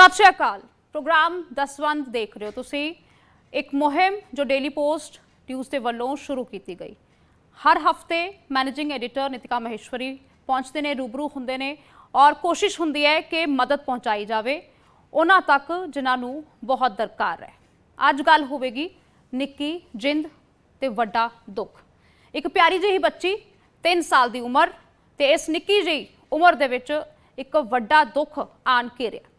सत श्री अकाल। प्रोग्राम दसवंध देख रहे हो तुसी। एक मुहिम जो डेली पोस्ट न्यूज़ के वलों शुरू की गई। हर हफ्ते मैनेजिंग एडिटर नितिका महेश्वरी पहुँचते हैं, रूबरू होंगे ने और कोशिश होंगी है कि मदद पहुँचाई जाए उन्हां तक जिन्होंने बहुत दरकार है। अज गल होगी निक्की जिंद ते वड्डा दुख। एक प्यारी जी बच्ची 3 साल की उम्र ते इस निक्की जी उम्र दे विच एक वड्डा दुख आन घेरिया।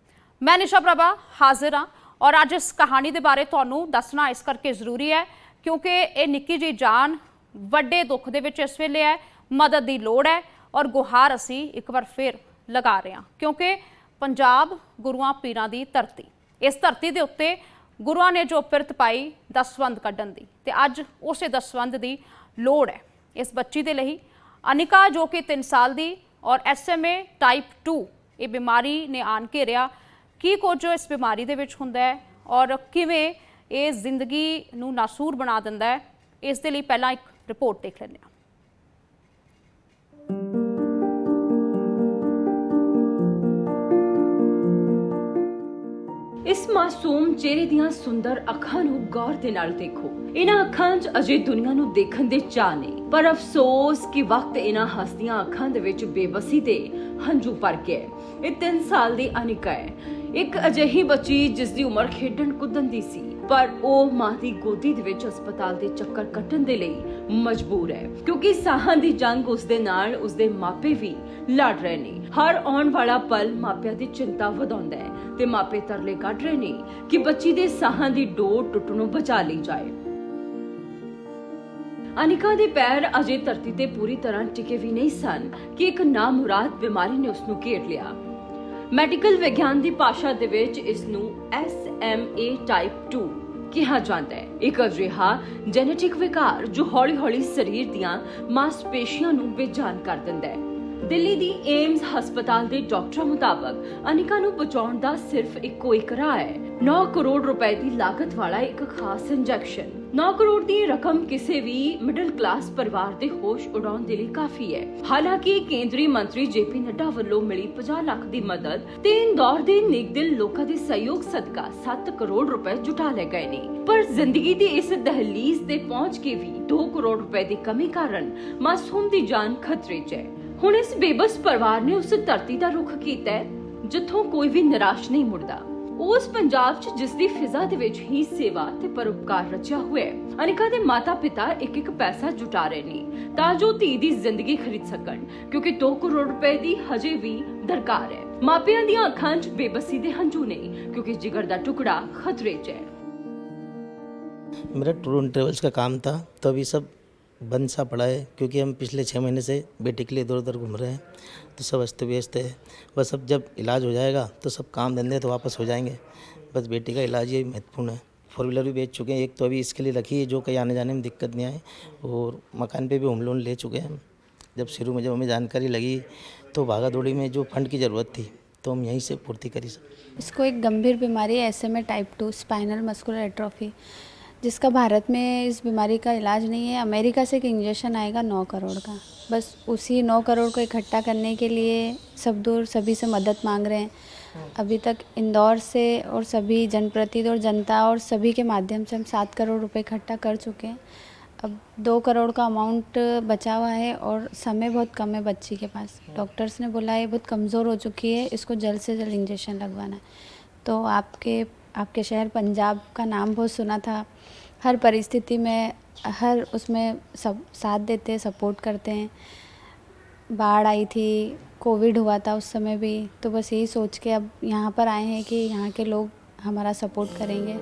मैं निशा प्रभा हाजिर हाँ और अज इस कहानी के बारे तुहानू दसना इस करके जरूरी है क्योंकि ये निक्की जी जान वड्डे दुख दे विच इस वेले है, मदद की लोड़ है और गुहार असी एक बार फिर लगा रहे हैं क्योंकि पंजाब गुरुआं पीरां दी धरती। इस धरती के उत्ते गुरुआं ने जो पिरत पाई दसवंध कड्ढण दी ते अज उस दसवंध की लोड़ है इस बच्ची के लिए। अनिका जो कि 3 साल की और SMA टाइप 2 ये बीमारी ने आन घेरिया। की कुछ इस बीमारी दे विच हुंदा है और किवें ये जिंदगी नूं नासूर बना दिंदा है, इस दे लई पहलां एक रिपोर्ट देख लैंदे हां। इस मासूम चेहरे दियां सुंदर अखां नूं गौर दे नाल देखो। इन्हां अखां 'च अजे दुनिया नूं देखण दे चाह ने, पर अफसोस कि वक्त इन्हां हसदियां अखां दे विच बेबसी दे हंझू भर गए। ये 3 साल दी अनिका है, एक अजिही बच्ची जिस दी उम्र खेडण कुद्दण दी सी, पर ਉਹ मां दी गोदी दे विच अस्पताल दे चक्कर कट्टण दे लई मजबूर है क्योंकि साहां दी जंग उसदे नाल उसदे मापे भी लड़ रहे ने। हर आउण वाला पल मापिਆਂ ਦੀ चिंता ਵਧਾਉਂਦਾ है ते मापे तरले ਕੱਢ ਰਹੇ ਨੇ कि बच्ची दे साहां दी डोर टुੱਟਣੋਂ बचा ली जाए। अनिका दे पैर अजे धरती ते पूरी तरह टिके भी नहीं सन कि एक नामुराद बीमारी ने उसनू घेर लिया। मैडिकल विज्ञान की भाषा दे विच इसनू SMA टाइप 2 कहा जाता है। एक अजिहा जेनेटिक विकार जो हौली हौली शरीर दियां मांसपेशियां नू बेजान कर दिंदा है। दिल्ली दी एम्स हस्पताल दे डॉक्टरां मुताबक अनिका नू बचाउण दा सिर्फ इक्को एक राह है, 9 करोड़ रुपए की लागत वाला एक खास इंजेक्शन। 9 करोड़ की रकम किसी भी मिडिल क्लास परिवार के होश उड़ाउण दे लई काफी है। हालांकि केंद्रीय मंत्री JP नड्डा वल्लों मिली 50 लाख की मदद ते इंदौर के नेकदिल लोकां दे सहयोग सदका 7 करोड़ रुपए जुटा ले गए ने, पर जिंदगी की इस दहलीज ते पहुंच के भी 2 करोड़ रुपए की कमी कारण मासूम की जान खतरे च है। हुण इस बेबस परिवार ने उस धरती का रुख कीता है जिथों कोई भी निराश नहीं मुड़दा, उस पंजाब च जिसदी फिजा दे विच ही सेवा ते परोपकार रचिया हुआ है। अनिका दे माता पिता एक एक पैसा जुटा रहे ने तां जो धी दी जिंदगी खरीद सकन क्योंकि 2 करोड़ रुपए दी हजे भी दरकार है। मापियां दी अखां च बेबसी दे हंझू ने क्योंकि जिगर दा टुकड़ा खतरे च है। मेरा टूर एंड ट्रेवल्स का काम था तो अभी सब बंद सा पड़ा है क्योंकि हम पिछले 6 महीने से बेटे के लिए इधर उधर घूम रहे हैं तो सब अस्त व्यस्त है। बस अब जब इलाज हो जाएगा तो सब काम धंधे तो वापस हो जाएंगे। बस बेटे का इलाज ही महत्वपूर्ण है। 4 व्हीलर भी बेच चुके हैं, एक तो अभी इसके लिए रखी है जो कहीं आने जाने में दिक्कत नहीं आए, और मकान पे भी होम लोन ले चुके हैं। जब शुरू में जब हमें जानकारी लगी तो भागा दौड़ी में जो फंड की ज़रूरत थी तो हम यहीं से पूर्ति करी। इसको एक गंभीर बीमारी है SMA type 2 spinal muscular atrophy, जिसका भारत में इस बीमारी का इलाज नहीं है। अमेरिका से एक इंजेक्शन आएगा 9 करोड़ का, बस उसी 9 करोड़ को इकट्ठा करने के लिए सब दूर सभी से मदद मांग रहे हैं। अभी तक इंदौर से और सभी जनप्रतिनिधि और जनता और सभी के माध्यम से हम 7 करोड़ रुपए इकट्ठा कर चुके हैं। अब 2 करोड़ का अमाउंट बचा हुआ है और समय बहुत कम है बच्ची के पास। डॉक्टर्स ने बोला है बहुत कमज़ोर हो चुकी है, इसको जल्द से जल्द इंजेक्शन लगवाना है। तो आपके शहर पंजाब का नाम बहुत सुना था, हर परिस्थिति में हर उसमें सब साथ देते हैं, सपोर्ट करते हैं। बाढ़ आई थी, कोविड हुआ था उस समय भी, तो बस यही सोच के अब यहाँ पर आए हैं कि यहाँ के लोग हमारा सपोर्ट करेंगे।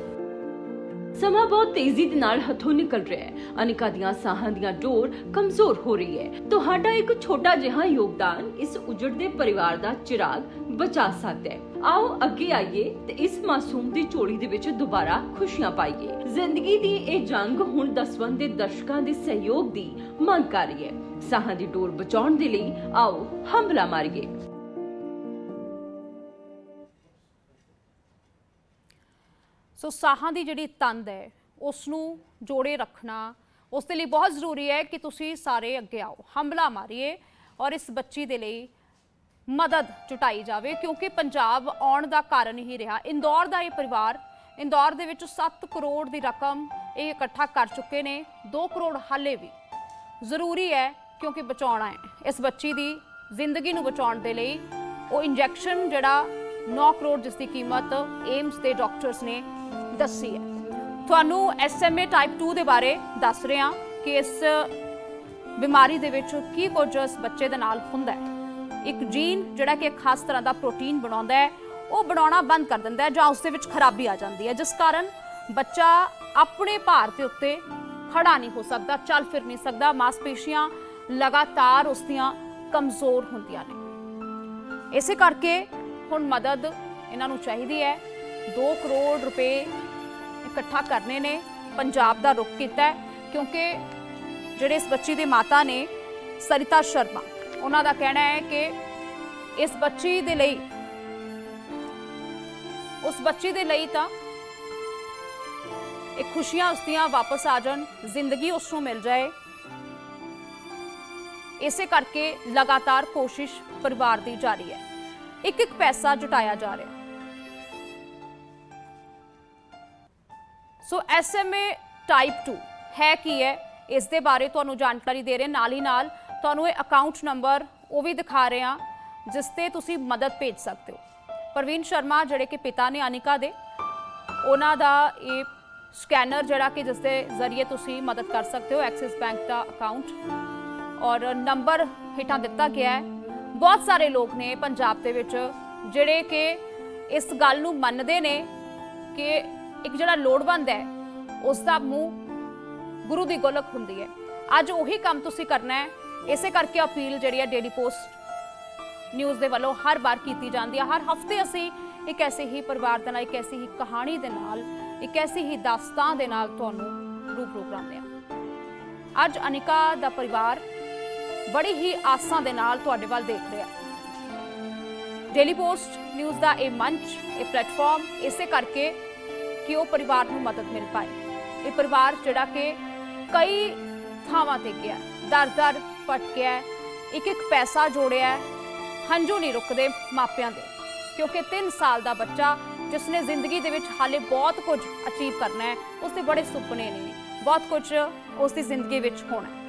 समा बहुत तेजी दे नाल हथों निकल रहा है। अनिका दियां साहां दियां डोर कमजोर हो रही है। तो हाडा एक छोटा जिहा योगदान इस उजड़दे परिवार दा चिराग बचा सकता है। आओ अगे आइए ते इस मासूम दी झोली दे विच दोबारा खुशियां पाइए। जिंदगी दी ए जंग हुण दसवंध दे दर्शकां दे सहयोग दी मंग कर रही है। साहां दी डोर बचाउण दे लई आओ हमला मारिए। सो साहां दी जिहड़ी तंद है उसनू जोड़े रखना उसके लिए बहुत जरूरी है कि तुसी सारे अगे आओ, हमला मारिए और इस बच्ची दे लई ਮਦਦ ਜੁਟਾਈ ਜਾਵੇ, ਕਿਉਂਕਿ ਪੰਜਾਬ ਆਉਣ ਦਾ ਕਾਰਨ ਹੀ ਰਿਹਾ। ਇੰਦੌਰ ਦਾ ਇਹ ਪਰਿਵਾਰ ਇੰਦੌਰ ਦੇ ਵਿੱਚ 7 ਕਰੋੜ ਦੀ ਰਕਮ ਇਹ ਇਕੱਠਾ ਕਰ ਚੁੱਕੇ ਨੇ। 2 ਕਰੋੜ ਹਾਲੇ ਵੀ ਜ਼ਰੂਰੀ ਹੈ, ਕਿਉਂਕਿ ਬਚਾਉਣਾ ਹੈ ਇਸ ਬੱਚੀ ਦੀ ਜ਼ਿੰਦਗੀ ਨੂੰ। ਬਚਾਉਣ ਦੇ ਲਈ ਉਹ ਇੰਜੈਕਸ਼ਨ ਜਿਹੜਾ 9 ਕਰੋੜ ਜਿਸ ਦੀ ਕੀਮਤ ਏਮਸ ਦੇ ਡਾਕਟਰਸ ਨੇ ਦੱਸੀ ਹੈ। ਤੁਹਾਨੂੰ SMA ਟਾਈਪ 2 ਦੇ ਬਾਰੇ ਦੱਸ ਰਹੇ ਹਾਂ ਕਿ ਇਸ ਬਿਮਾਰੀ ਦੇ ਵਿੱਚ ਕੀ ਕੁਝ ਇਸ ਬੱਚੇ ਦੇ ਨਾਲ ਹੁੰਦਾ ਹੈ। ਇੱਕ ਜੀਨ ਜਿਹੜਾ ਕਿ ਇੱਕ ਖਾਸ ਤਰ੍ਹਾਂ ਦਾ ਪ੍ਰੋਟੀਨ ਬਣਾਉਂਦਾ ਹੈ, ਉਹ ਬਣਾਉਣਾ ਬੰਦ ਕਰ ਦਿੰਦਾ ਹੈ ਜਾਂ ਉਸ ਦੇ ਵਿੱਚ ਖਰਾਬੀ ਆ ਜਾਂਦੀ ਹੈ, ਜਿਸ ਕਾਰਨ ਬੱਚਾ ਆਪਣੇ ਭਾਰ ਦੇ ਉੱਤੇ ਖੜਾ ਨਹੀਂ ਹੋ ਸਕਦਾ, ਚੱਲ ਫਿਰ ਨਹੀਂ ਸਕਦਾ। ਮਾਸਪੇਸ਼ੀਆਂ ਲਗਾਤਾਰ ਉਸ ਦੀਆਂ ਕਮਜ਼ੋਰ ਹੁੰਦੀਆਂ ਨੇ। ਇਸੇ ਕਰਕੇ ਹੁਣ ਮਦਦ ਇਹਨਾਂ ਨੂੰ ਚਾਹੀਦੀ ਹੈ। 2 ਕਰੋੜ ਰੁਪਏ ਇਕੱਠਾ ਕਰਨੇ ਨੇ। ਪੰਜਾਬ ਦਾ ਰੁਖ ਕੀਤਾ ਹੈ, ਕਿਉਂਕਿ ਜਿਹੜੇ ਇਸ ਬੱਚੀ ਦੇ ਮਾਤਾ ਨੇ ਸਰਿਤਾ ਸ਼ਰਮਾ, ਉਹਨਾਂ ਦਾ ਕਹਿਣਾ ਹੈ ਕਿ ਇਸ ਬੱਚੀ ਦੇ ਲਈ ਤਾਂ ਇਹ ਖੁਸ਼ੀਆਂ ਉਸ ਦੀਆਂ ਵਾਪਸ ਆ ਜਾਣ, ਜ਼ਿੰਦਗੀ ਉਸ ਨੂੰ ਮਿਲ ਜਾਏ। ਇਸੇ ਕਰਕੇ ਲਗਾਤਾਰ ਕੋਸ਼ਿਸ਼ ਪਰਿਵਾਰ ਦੀ ਜਾਰੀ ਹੈ। ਇੱਕ ਪੈਸਾ ਜੁਟਾਇਆ ਜਾ ਰਿਹਾ। ਸੋ SMA ਟਾਈਪ 2 ਹੈ ਕੀ ਹੈ, ਇਸ ਦੇ ਬਾਰੇ ਤੁਹਾਨੂੰ ਜਾਣਕਾਰੀ ਦੇ ਰਹੇ, ਨਾਲ ਹੀ ਨਾਲ ਤੁਹਾਨੂੰ ਇਹ ਅਕਾਊਂਟ ਨੰਬਰ ਉਹ ਵੀ ਦਿਖਾ ਰਹੇ ਹਾਂ ਜਿਸ ਤੇ ਤੁਸੀਂ ਮਦਦ ਭੇਜ ਸਕਦੇ ਹੋ। ਪ੍ਰਵੀਨ ਸ਼ਰਮਾ ਜਿਹੜੇ ਕਿ ਪਿਤਾ ਨੇ ਅਨਿਕਾ ਦੇ, ਉਹਨਾਂ ਦਾ ਇਹ ਸਕੈਨਰ ਜਿਹੜਾ ਕਿ ਜਿਸ ਦੇ ਜ਼ਰੀਏ ਤੁਸੀਂ ਮਦਦ ਕਰ ਸਕਦੇ ਹੋ, ਐਕਸਿਸ ਬੈਂਕ ਦਾ ਅਕਾਊਂਟ ਔਰ ਨੰਬਰ ਹੇਠਾਂ ਦਿੱਤਾ ਗਿਆ ਹੈ। ਬਹੁਤ ਸਾਰੇ ਲੋਕ ਨੇ ਪੰਜਾਬ ਦੇ ਵਿੱਚ ਜਿਹੜੇ ਕਿ ਇਸ ਗੱਲ ਨੂੰ ਮੰਨਦੇ ਨੇ ਕਿ ਇੱਕ ਜਿਹੜਾ ਲੋੜਵੰਦ ਹੈ ਉਸ ਦਾ ਮੂੰਹ ਗੁਰੂ ਦੀ ਗੋਲਕ ਹੁੰਦੀ ਹੈ। ਅੱਜ ਉਹੀ ਕੰਮ ਤੁਸੀਂ ਕਰਨਾ ਹੈ। ਇਸੇ ਕਰਕੇ ਅਪੀਲ ਜਿਹੜੀ ਹੈ ਡੇਲੀ ਪੋਸਟ ਨਿਊਜ਼ ਦੇ ਵੱਲੋਂ ਹਰ ਵਾਰ ਕੀਤੀ ਜਾਂਦੀ ਹੈ। ਹਰ ਹਫਤੇ ਅਸੀਂ ਇੱਕ ਐਸੇ ਹੀ ਪਰਿਵਾਰ ਦੇ ਨਾਲ, ਇੱਕ ਐਸੀ ਹੀ ਕਹਾਣੀ ਦੇ ਨਾਲ, ਇੱਕ ਐਸੀ ਹੀ ਦਾਸਤਾਨ ਦੇ ਨਾਲ ਤੁਹਾਨੂੰ ਰੂਬਰੂ ਕਰਾਉਂਦੇ ਹਾਂ। ਅੱਜ ਅਨਿਕਾ ਦਾ ਪਰਿਵਾਰ ਬੜੀ ਹੀ ਆਸਾਂ ਦੇ ਨਾਲ ਤੁਹਾਡੇ ਵੱਲ ਦੇਖ ਰਿਹਾ ਹੈ। ਡੇਲੀ ਪੋਸਟ ਨਿਊਜ਼ ਦਾ ਇਹ ਮੰਚ, ਇਹ ਪਲੇਟਫਾਰਮ ਇਸੇ ਕਰਕੇ ਕਿ ਉਹ ਪਰਿਵਾਰ ਨੂੰ ਮਦਦ ਮਿਲ ਪਾਏ। ਇਹ ਪਰਿਵਾਰ ਜਿਹੜਾ ਕਿ ਕਈ ਥਾਵਾਂ ਤੇ ਗਿਆ, ਦਰ-ਦਰ ਭਟਕਿਆ, ਇੱਕ ਪੈਸਾ ਜੋੜਿਆ, ਹੰਝੂ ਨਹੀਂ ਰੁਕਦੇ ਮਾਪਿਆਂ ਦੇ, ਕਿਉਂਕਿ 3 ਸਾਲ ਦਾ ਬੱਚਾ ਜਿਸ ਨੇ ਜ਼ਿੰਦਗੀ ਦੇ ਵਿੱਚ ਹਾਲੇ ਬਹੁਤ ਕੁਝ ਅਚੀਵ ਕਰਨਾ ਹੈ, ਉਸ ਦੇ ਬੜੇ ਸੁਪਨੇ ਨੇ, ਬਹੁਤ ਕੁਝ ਉਸ ਦੀ ਜ਼ਿੰਦਗੀ ਵਿੱਚ ਹੋਣਾ ਹੈ।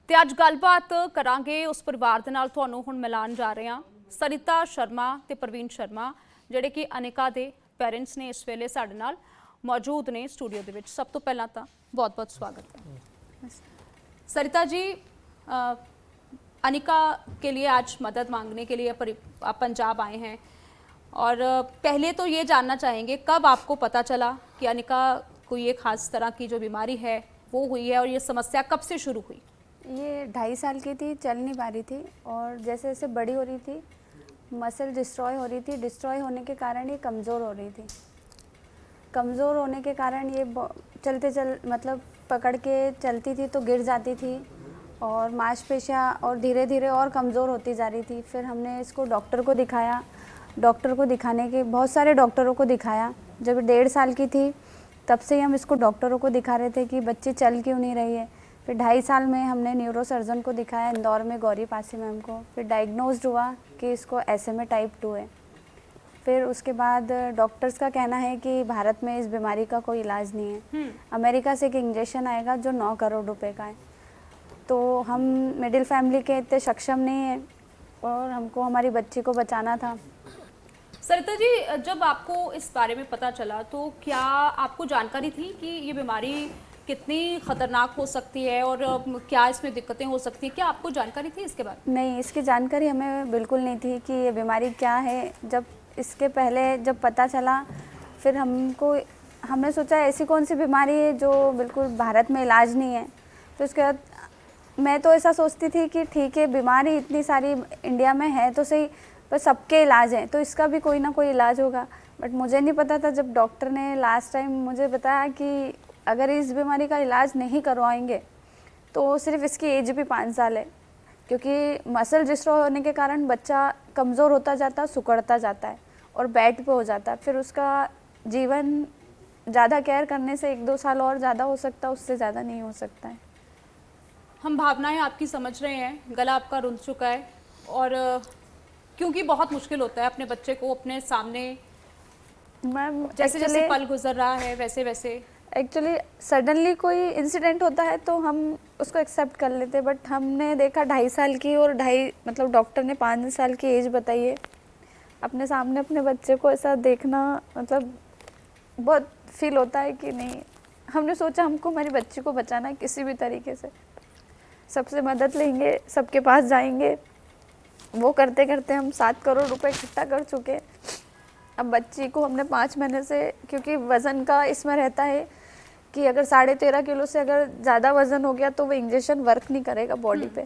ਤੇ ਅੱਜ ਗੱਲਬਾਤ ਕਰਾਂਗੇ ਉਸ ਪਰਿਵਾਰ ਦੇ ਨਾਲ। ਤੁਹਾਨੂੰ ਹੁਣ ਮਿਲਾਨ ਜਾ ਰਹੇ ਹਾਂ ਸਰਿਤਾ ਸ਼ਰਮਾ ਤੇ ਪ੍ਰਵੀਨ ਸ਼ਰਮਾ, ਜਿਹੜੇ ਕਿ ਅਨਿਕਾ ਦੇ ਪੈਰੈਂਟਸ ਨੇ, ਇਸ ਵੇਲੇ ਸਾਡੇ ਨਾਲ ਮੌਜੂਦ ਨੇ स्टूडियो ਦੇ ਵਿੱਚ। ਸਭ ਤੋਂ ਪਹਿਲਾਂ ਤਾਂ बहुत-बहुत स्वागत है सरिता जी। अनिका के लिए आज मदद मांगने के लिए आप पंजाब आए हैं, और पहले तो ये जानना चाहेंगे कब आपको पता चला कि अनिका को ये खास तरह की जो बीमारी है वो हुई है, और ये समस्या कब से शुरू हुई? ये 2.5 साल की थी, चल नहीं पा रही थी, और जैसे जैसे बड़ी हो रही थी मसल डिस्ट्रॉय हो रही थी। डिस्ट्रॉय होने के कारण ये कमज़ोर हो रही थी। कमज़ोर होने के कारण ये मतलब पकड़ के चलती थी तो गिर जाती थी, और मांसपेशियाँ और धीरे धीरे और कमज़ोर होती जा रही थी। फिर हमने इसको डॉक्टर को दिखाया। डॉक्टर को दिखाने के बहुत सारे डॉक्टरों को दिखाया। जब 1.5 साल की थी तब से ही हम इसको डॉक्टरों को दिखा रहे थे कि बच्ची चल क्यों नहीं रही है। फिर 2.5 साल में हमने न्यूरो सर्जन को दिखाया इंदौर में, गौरी पासी मैम को। फिर डायग्नोज्ड हुआ कि इसको SMA टाइप 2 है। फिर उसके बाद डॉक्टर्स का कहना है कि भारत में इस बीमारी का कोई इलाज नहीं है। अमेरिका से एक इंजेक्शन आएगा जो 9 करोड़ रुपए का है। तो हम मिडिल फैमिली के इतने सक्षम नहीं हैं, और हमको हमारी बच्ची को बचाना था। सरिता जी, जब आपको इस बारे में पता चला तो क्या आपको जानकारी थी कि ये बीमारी कितनी ख़तरनाक हो सकती है और क्या इसमें दिक्कतें हो सकती हैं? क्या आपको जानकारी थी इसके बारे में? नहीं, इसकी जानकारी हमें बिल्कुल नहीं थी कि ये बीमारी क्या है। जब इसके पहले जब पता चला, फिर हमने सोचा ऐसी कौन सी बीमारी है जो बिल्कुल भारत में इलाज नहीं है। तो उसके बाद मैं तो ऐसा सोचती थी कि ठीक है, बीमारी इतनी सारी इंडिया में है तो सही, पर सबके इलाज हैं तो इसका भी कोई ना कोई इलाज होगा। बट मुझे नहीं पता था, जब डॉक्टर ने लास्ट टाइम मुझे बताया कि अगर इस बीमारी का इलाज नहीं करवाएंगे तो सिर्फ इसकी एज भी 5 साल है, क्योंकि मसल डिस्ट्रॉय होने के कारण बच्चा कमज़ोर होता जाता, सिकुड़ता जाता है और बेड पे हो जाता है। फिर उसका जीवन ज़्यादा केयर करने से 1-2 साल और ज़्यादा हो सकता है, उससे ज़्यादा नहीं हो सकता है। हम भावनाएं आपकी समझ रहे हैं, गला आपका रुंध चुका है और क्योंकि बहुत मुश्किल होता है अपने बच्चे को अपने सामने मैम जैसे जैसे पल गुजर रहा है वैसे वैसे एक्चुअली सडनली कोई इंसिडेंट होता है तो हम उसको एक्सेप्ट कर लेते हैं, बट हमने देखा 2.5 साल की और 2.5 मतलब डॉक्टर ने 5 साल की एज बताई है। अपने सामने अपने बच्चे को ऐसा देखना मतलब बहुत फील होता है कि नहीं, हमने सोचा हमको हमारी बच्ची को बचाना है किसी भी तरीके से, सबसे मदद लेंगे, सबके पास जाएंगे। वो करते करते हम 7 करोड़ रुपए इकट्ठा कर चुके हैं। अब बच्ची को हमने 5 महीने से, क्योंकि वज़न का इसमें रहता है कि अगर 13.5 किलो से अगर ज़्यादा वज़न हो गया तो वो इंजेक्शन वर्क नहीं करेगा बॉडी पे।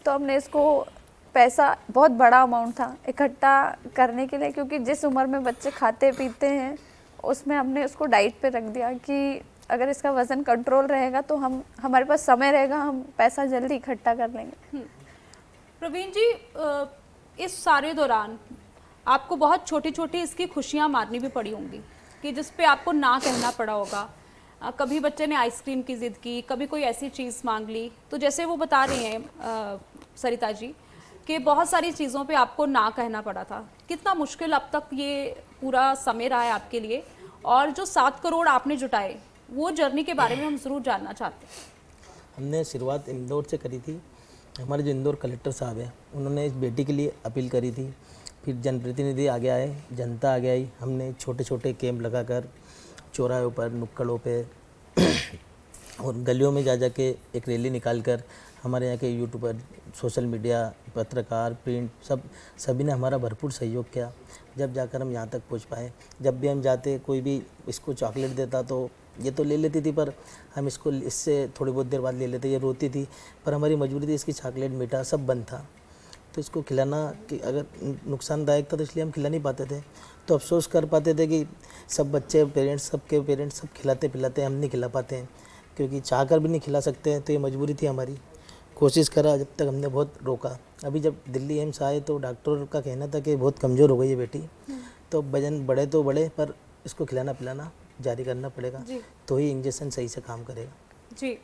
तो हमने इसको पैसा, बहुत बड़ा अमाउंट था इकट्ठा करने के लिए, क्योंकि जिस उम्र में बच्चे खाते पीते हैं उसमें हमने उसको डाइट पे रख दिया कि अगर इसका वज़न कंट्रोल रहेगा तो हमारे पास समय रहेगा, हम पैसा जल्दी इकट्ठा कर लेंगे। प्रवीण जी, इस सारे दौरान आपको बहुत छोटी छोटी इसकी खुशियाँ मारनी भी पड़ी होंगी कि जिस पे आपको ना कहना पड़ा होगा। कभी बच्चे ने आइसक्रीम की ज़िद की, कभी कोई ऐसी चीज़ मांग ली, तो जैसे वो बता रही हैं सरिता जी कि बहुत सारी चीज़ों पे आपको ना कहना पड़ा था। कितना मुश्किल अब तक ये पूरा समय रहा है आपके लिए, और जो 7 करोड़ आपने जुटाए वो जर्नी के बारे में हम ज़रूर जानना चाहते हैं। हमने शुरुआत इंदौर से करी थी। हमारे जो इंदौर कलेक्टर साहब हैं उन्होंने इस बेटी के लिए अपील करी थी, फिर जनप्रतिनिधि आगे आए, जनता आगे आई। हमने छोटे छोटे कैंप लगाकर चौराहों पर, नुक्कड़ों पे और गलियों में जा के एक रैली निकाल कर हमारे यहाँ के यूट्यूबर, सोशल मीडिया, पत्रकार, प्रिंट, सभी ने हमारा भरपूर सहयोग किया, जब जाकर हम यहाँ तक पहुँच पाए। जब भी हम जाते, कोई भी इसको चॉकलेट देता तो ये तो ले लेती थी, पर हम इससे थोड़ी बहुत देर बाद ले लेते। ये रोती थी, पर हमारी मजबूरी थी, इसकी चॉकलेट, मीठा सब बंद था, तो इसको खिलाना कि अगर नुकसानदायक था तो इसलिए हम खिला नहीं पाते थे। तो अफसोस कर पाते थे कि सब बच्चे, पेरेंट्स, सबके पेरेंट्स सब खिलाते पिलाते, हम नहीं खिला पाते हैं, क्योंकि चाह कर भी नहीं खिला सकते हैं। तो ये मजबूरी थी हमारी। कोशिश करा, जब तक हमने बहुत रोका। अभी जब दिल्ली एम्स आए तो डॉक्टर का कहना था कि बहुत कमज़ोर हो गई है बेटी, तो वजन बढ़े तो बढ़े, पर इसको खिलाना पिलाना जारी करना पड़ेगा, तो ही इंजेक्शन सही से काम करेगा। जी,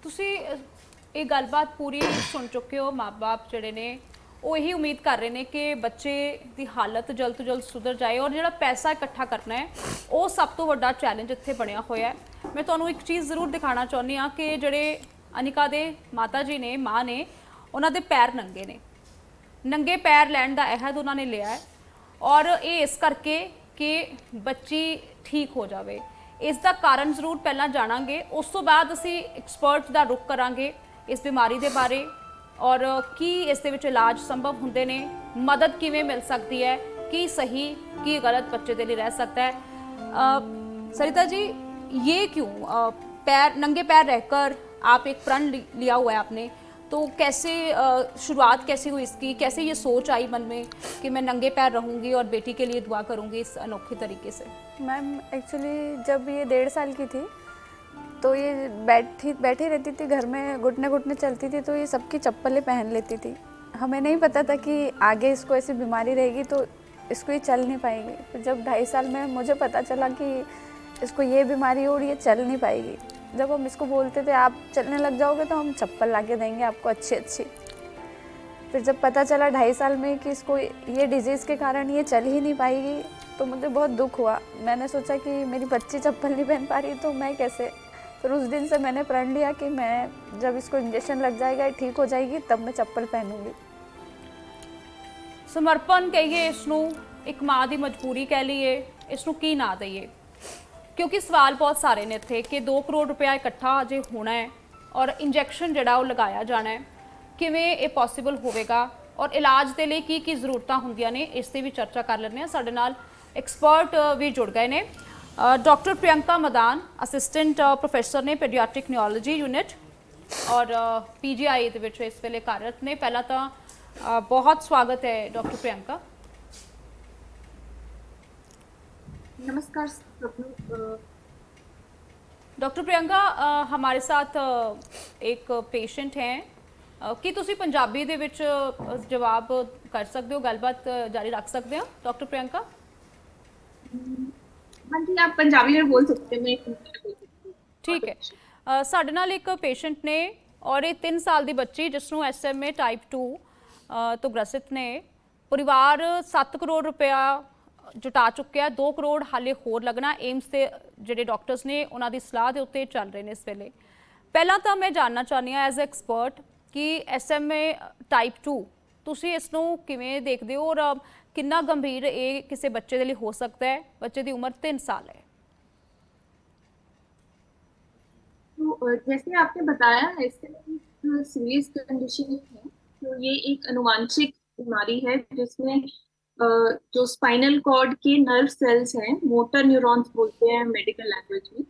ਤੁਸੀਂ ਇਹ ਗੱਲਬਾਤ ਪੂਰੀ ਸੁਣ ਚੁੱਕੇ ਹੋ। ਮਾਂ-ਬਾਪ ਜਿਹੜੇ ਨੇ ਉਹ ਇਹੀ ਉਮੀਦ ਕਰ ਰਹੇ ਨੇ ਕਿ ਬੱਚੇ ਦੀ ਹਾਲਤ ਜਲਦ ਤੋਂ ਜਲਦ ਸੁਧਰ ਜਾਏ, ਔਰ ਜਿਹੜਾ ਪੈਸਾ ਇਕੱਠਾ ਕਰਨਾ ਹੈ ਉਹ ਸਭ ਤੋਂ ਵੱਡਾ ਚੈਲੰਜ ਇੱਥੇ ਬਣਿਆ ਹੋਇਆ ਹੈ। ਮੈਂ ਤੁਹਾਨੂੰ ਇੱਕ ਚੀਜ਼ ਜ਼ਰੂਰ ਦਿਖਾਉਣਾ ਚਾਹੁੰਦੀ ਹਾਂ ਕਿ ਜਿਹੜੇ ਅਨਿਕਾ ਦੇ ਮਾਤਾ ਜੀ ਨੇ, ਮਾਂ ਨੇ, ਉਹਨਾਂ ਦੇ ਪੈਰ ਨੰਗੇ ਨੇ। ਨੰਗੇ ਪੈਰ ਲੈਣ ਦਾ ਅਹਿਦ ਉਹਨਾਂ ਨੇ ਲਿਆ ਹੈ, ਔਰ ਇਹ ਇਸ ਕਰਕੇ ਕਿ ਬੱਚੀ ਠੀਕ ਹੋ ਜਾਵੇ। ਇਸ ਦਾ ਕਾਰਨ ਜ਼ਰੂਰ ਪਹਿਲਾਂ ਜਾਣਾਂਗੇ, ਉਸ ਤੋਂ ਬਾਅਦ ਅਸੀਂ ਐਕਸਪਰਟ ਦਾ ਰੁਖ ਕਰਾਂਗੇ ਇਸ ਬਿਮਾਰੀ ਦੇ ਬਾਰੇ, ਔਰ ਕੀ ਇਸ ਦੇ ਵਿੱਚ ਇਲਾਜ ਸੰਭਵ ਹੁੰਦੇ ਨੇ, ਮਦਦ ਕਿਵੇਂ ਮਿਲ ਸਕਦੀ ਹੈ, ਕੀ ਸਹੀ ਕੀ ਗਲਤ ਬੱਚੇ ਦੇ ਲਈ ਰਹਿ ਸਕता है। सरिता जी, ये क्यों पैर नंगे पैर रहकर आप एक प्रण लिया हुआ है आपने, तो कैसे शुरुआत कैसे हुई इसकी, कैसे ये सोच आई मन में कि मैं नंगे पैर रहूँगी और बेटी के लिए दुआ करूँगी इस अनोखे तरीके से? मैम एक्चुअली जब ये 1.5 साल की थी तो ये बैठी रहती थी घर में, घुटने घुटने चलती थी, तो ये सबकी चप्पलें पहन लेती थी। हमें नहीं पता था कि आगे इसको ऐसी बीमारी रहेगी तो इसको ये चल नहीं पाएगी। फिर जब 2.5 साल में मुझे पता चला कि इसको ये बीमारी हो और ये चल नहीं पाएगी, जब हम इसको बोलते थे आप चलने लग जाओगे तो हम चप्पल ला के देंगे आपको अच्छी अच्छी। फिर जब पता चला 2.5 साल में कि इसको ये डिजीज़ के कारण ये चल ही नहीं पाएगी तो मुझे बहुत दुख हुआ। मैंने सोचा कि मेरी बच्ची चप्पल नहीं पहन पा रही तो मैं कैसे। फिर उस दिन से मैंने प्रण लिया कि मैं जब इसको इंजेक्शन लग जाएगा, ठीक हो जाएगी, तब मैं चप्पल पहनूंगी। ਸਮਰਪਣ ਕਹੀਏ ਇਸ ਨੂੰ, ਇੱਕ ਮਾਂ ਦੀ ਮਜਬੂਰੀ ਕਹਿ ਲਈਏ, ਇਸ ਨੂੰ ਕੀ ਨਾ ਦਈਏ, ਕਿਉਂਕਿ ਸਵਾਲ ਬਹੁਤ ਸਾਰੇ ਨੇ ਇੱਥੇ ਕਿ 2 ਕਰੋੜ ਰੁਪਇਆ ਇਕੱਠਾ ਅਜੇ ਹੋਣਾ ਹੈ ਔਰ ਇੰਜੈਕਸ਼ਨ ਜਿਹੜਾ ਉਹ ਲਗਾਇਆ ਜਾਣਾ ਹੈ, ਕਿਵੇਂ ਇਹ ਪੋਸੀਬਲ ਹੋਵੇਗਾ, ਔਰ ਇਲਾਜ ਦੇ ਲਈ ਕੀ ਜ਼ਰੂਰਤਾਂ ਹੁੰਦੀਆਂ ਨੇ, ਇਸ 'ਤੇ ਵੀ ਚਰਚਾ ਕਰ ਲੈਂਦੇ ਹਾਂ। ਸਾਡੇ ਨਾਲ ਐਕਸਪਰਟ ਵੀ ਜੁੜ ਗਏ ਨੇ। Doctor Priyanka Madan assistant professor ने पीडियाट्रिक न्यूरोलॉजी यूनिट और PGI ਦੇ ਵਿੱਚ ਇਸ ਵੇਲੇ कार्यरत ने। पहला तो बहुत स्वागत है डॉक्टर प्रियंका। नमस्कार डॉक्टर प्रियंका, हमारे साथ एक पेशेंट हैं कि ਤੁਸੀਂ ਪੰਜਾਬੀ ਦੇ ਵਿੱਚ ਜਵਾਬ ਕਰ ਸਕਦੇ ਹੋ, ਗੱਲਬਾਤ ਜਾਰੀ ਰੱਖ ਸਕਦੇ ਹੋ डॉक्टर प्रियंका? हाँ जी, आप पंजाबी में बोल सकते हैं, मैं हिंदी में बोल सकती हूँ। ਠੀਕ ਹੈ ਸਾਡੇ ਨਾਲ ਇੱਕ ਪੇਸ਼ੈਂਟ ਨੇ ਔਰ ਇਹ 3 ਸਾਲ ਦੀ ਬੱਚੀ ਜਿਸ ਨੂੰ SMA ਟਾਈਪ 2 ਤੋਂ ਗ੍ਰਸਤ ਨੇ। ਪਰਿਵਾਰ 7 ਕਰੋੜ ਰੁਪਇਆ ਜੁਟਾ ਚੁੱਕਿਆ, 2 ਕਰੋੜ ਹਾਲੇ ਹੋਰ ਲੱਗਣਾ। ਏਮਸ ਦੇ ਜਿਹੜੇ ਡਾਕਟਰਸ ਨੇ ਉਹਨਾਂ ਦੀ ਸਲਾਹ ਦੇ ਉੱਤੇ ਚੱਲ ਰਹੇ ਨੇ ਇਸ ਵੇਲੇ। ਪਹਿਲਾਂ ਤਾਂ ਮੈਂ ਜਾਣਨਾ ਚਾਹੁੰਦੀ ਹਾਂ ਐਜ਼ ਐਕਸਪਰਟ ਕਿ SMA ਟਾਈਪ 2 ਤੁਸੀਂ ਇਸ ਨੂੰ ਕਿਵੇਂ ਦੇਖਦੇ ਹੋ ਔਰ ਕਿੰਨਾ ਗੰਭੀਰ ਇਹ ਕਿਸੇ ਬੱਚੇ ਦੇ ਲਈ ਹੋ ਸਕਦਾ ਹੈ। ਬੱਚੇ ਦੀ ਉਮਰ 3 ਸਾਲ ਹੈ। तो जैसे आपने बताया, ऐसे एक सीरियस कंडीशन है। तो ये एक अनुवांशिक बीमारी है जिसमें जो स्पाइनल कॉर्ड के नर्व सेल्स हैं, मोटर न्यूरॉन्स बोलते हैं मेडिकल लैंग्वेज में,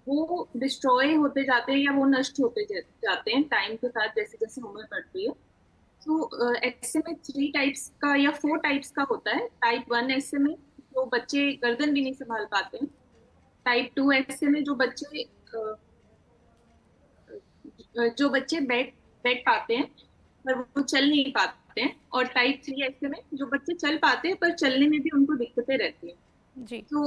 वो डिस्ट्रॉय होते जाते हैं या वो नष्ट होते जाते हैं टाइम के साथ, जैसे जैसे उम्र बढ़ती है। तो SMA 3 टाइप्स का या 4 टाइप्स का होता है। टाइप 1 SMA जो बच्चे गर्दन भी नहीं संभाल पाते हैं। टाइप 2 SMA जो बच्चे बैठ बैठ पाते हैं पर वो चल नहीं पाते हैं। और टाइप 3 SMA जो बच्चे चल पाते हैं पर चलने में भी उनको दिक्कतें रहती हैं। जी तो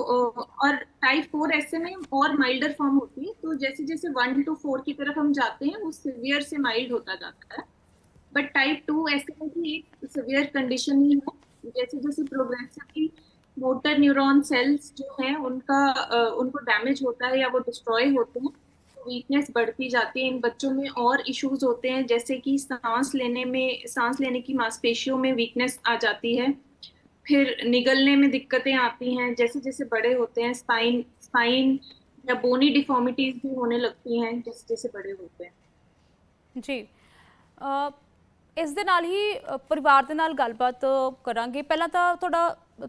और टाइप 4 SMA और माइल्डर फॉर्म होती है। तो जैसे जैसे 1 to 4 की तरफ हम जाते हैं वो सिवियर से माइल्ड होता जाता है। बट टाइप 2 SMA की एक सिवियर कंडीशन ही है। जैसे जैसे प्रोग्रेसिवली मोटर न्यूरॉन सेल्स जो हैं उनको डैमेज होता है या वो डिस्ट्रॉय होते हैं, वीकनेस बढ़ती जाती है। इन बच्चों में और इश्यूज होते हैं, जैसे कि सांस लेने की मांसपेशियों में वीकनेस आ जाती है, फिर निगलने में दिक्कतें आती हैं। जैसे जैसे बड़े होते हैं स्पाइन या बोनी डिफॉर्मिटीज भी होने लगती हैं जैसे जैसे बड़े होते हैं। जी ਇਸ ਦੇ ਨਾਲ ਹੀ परिवार ਦੇ ਨਾਲ ਗੱਲਬਾਤ ਕਰਾਂਗੇ। ਪਹਿਲਾਂ ਤਾਂ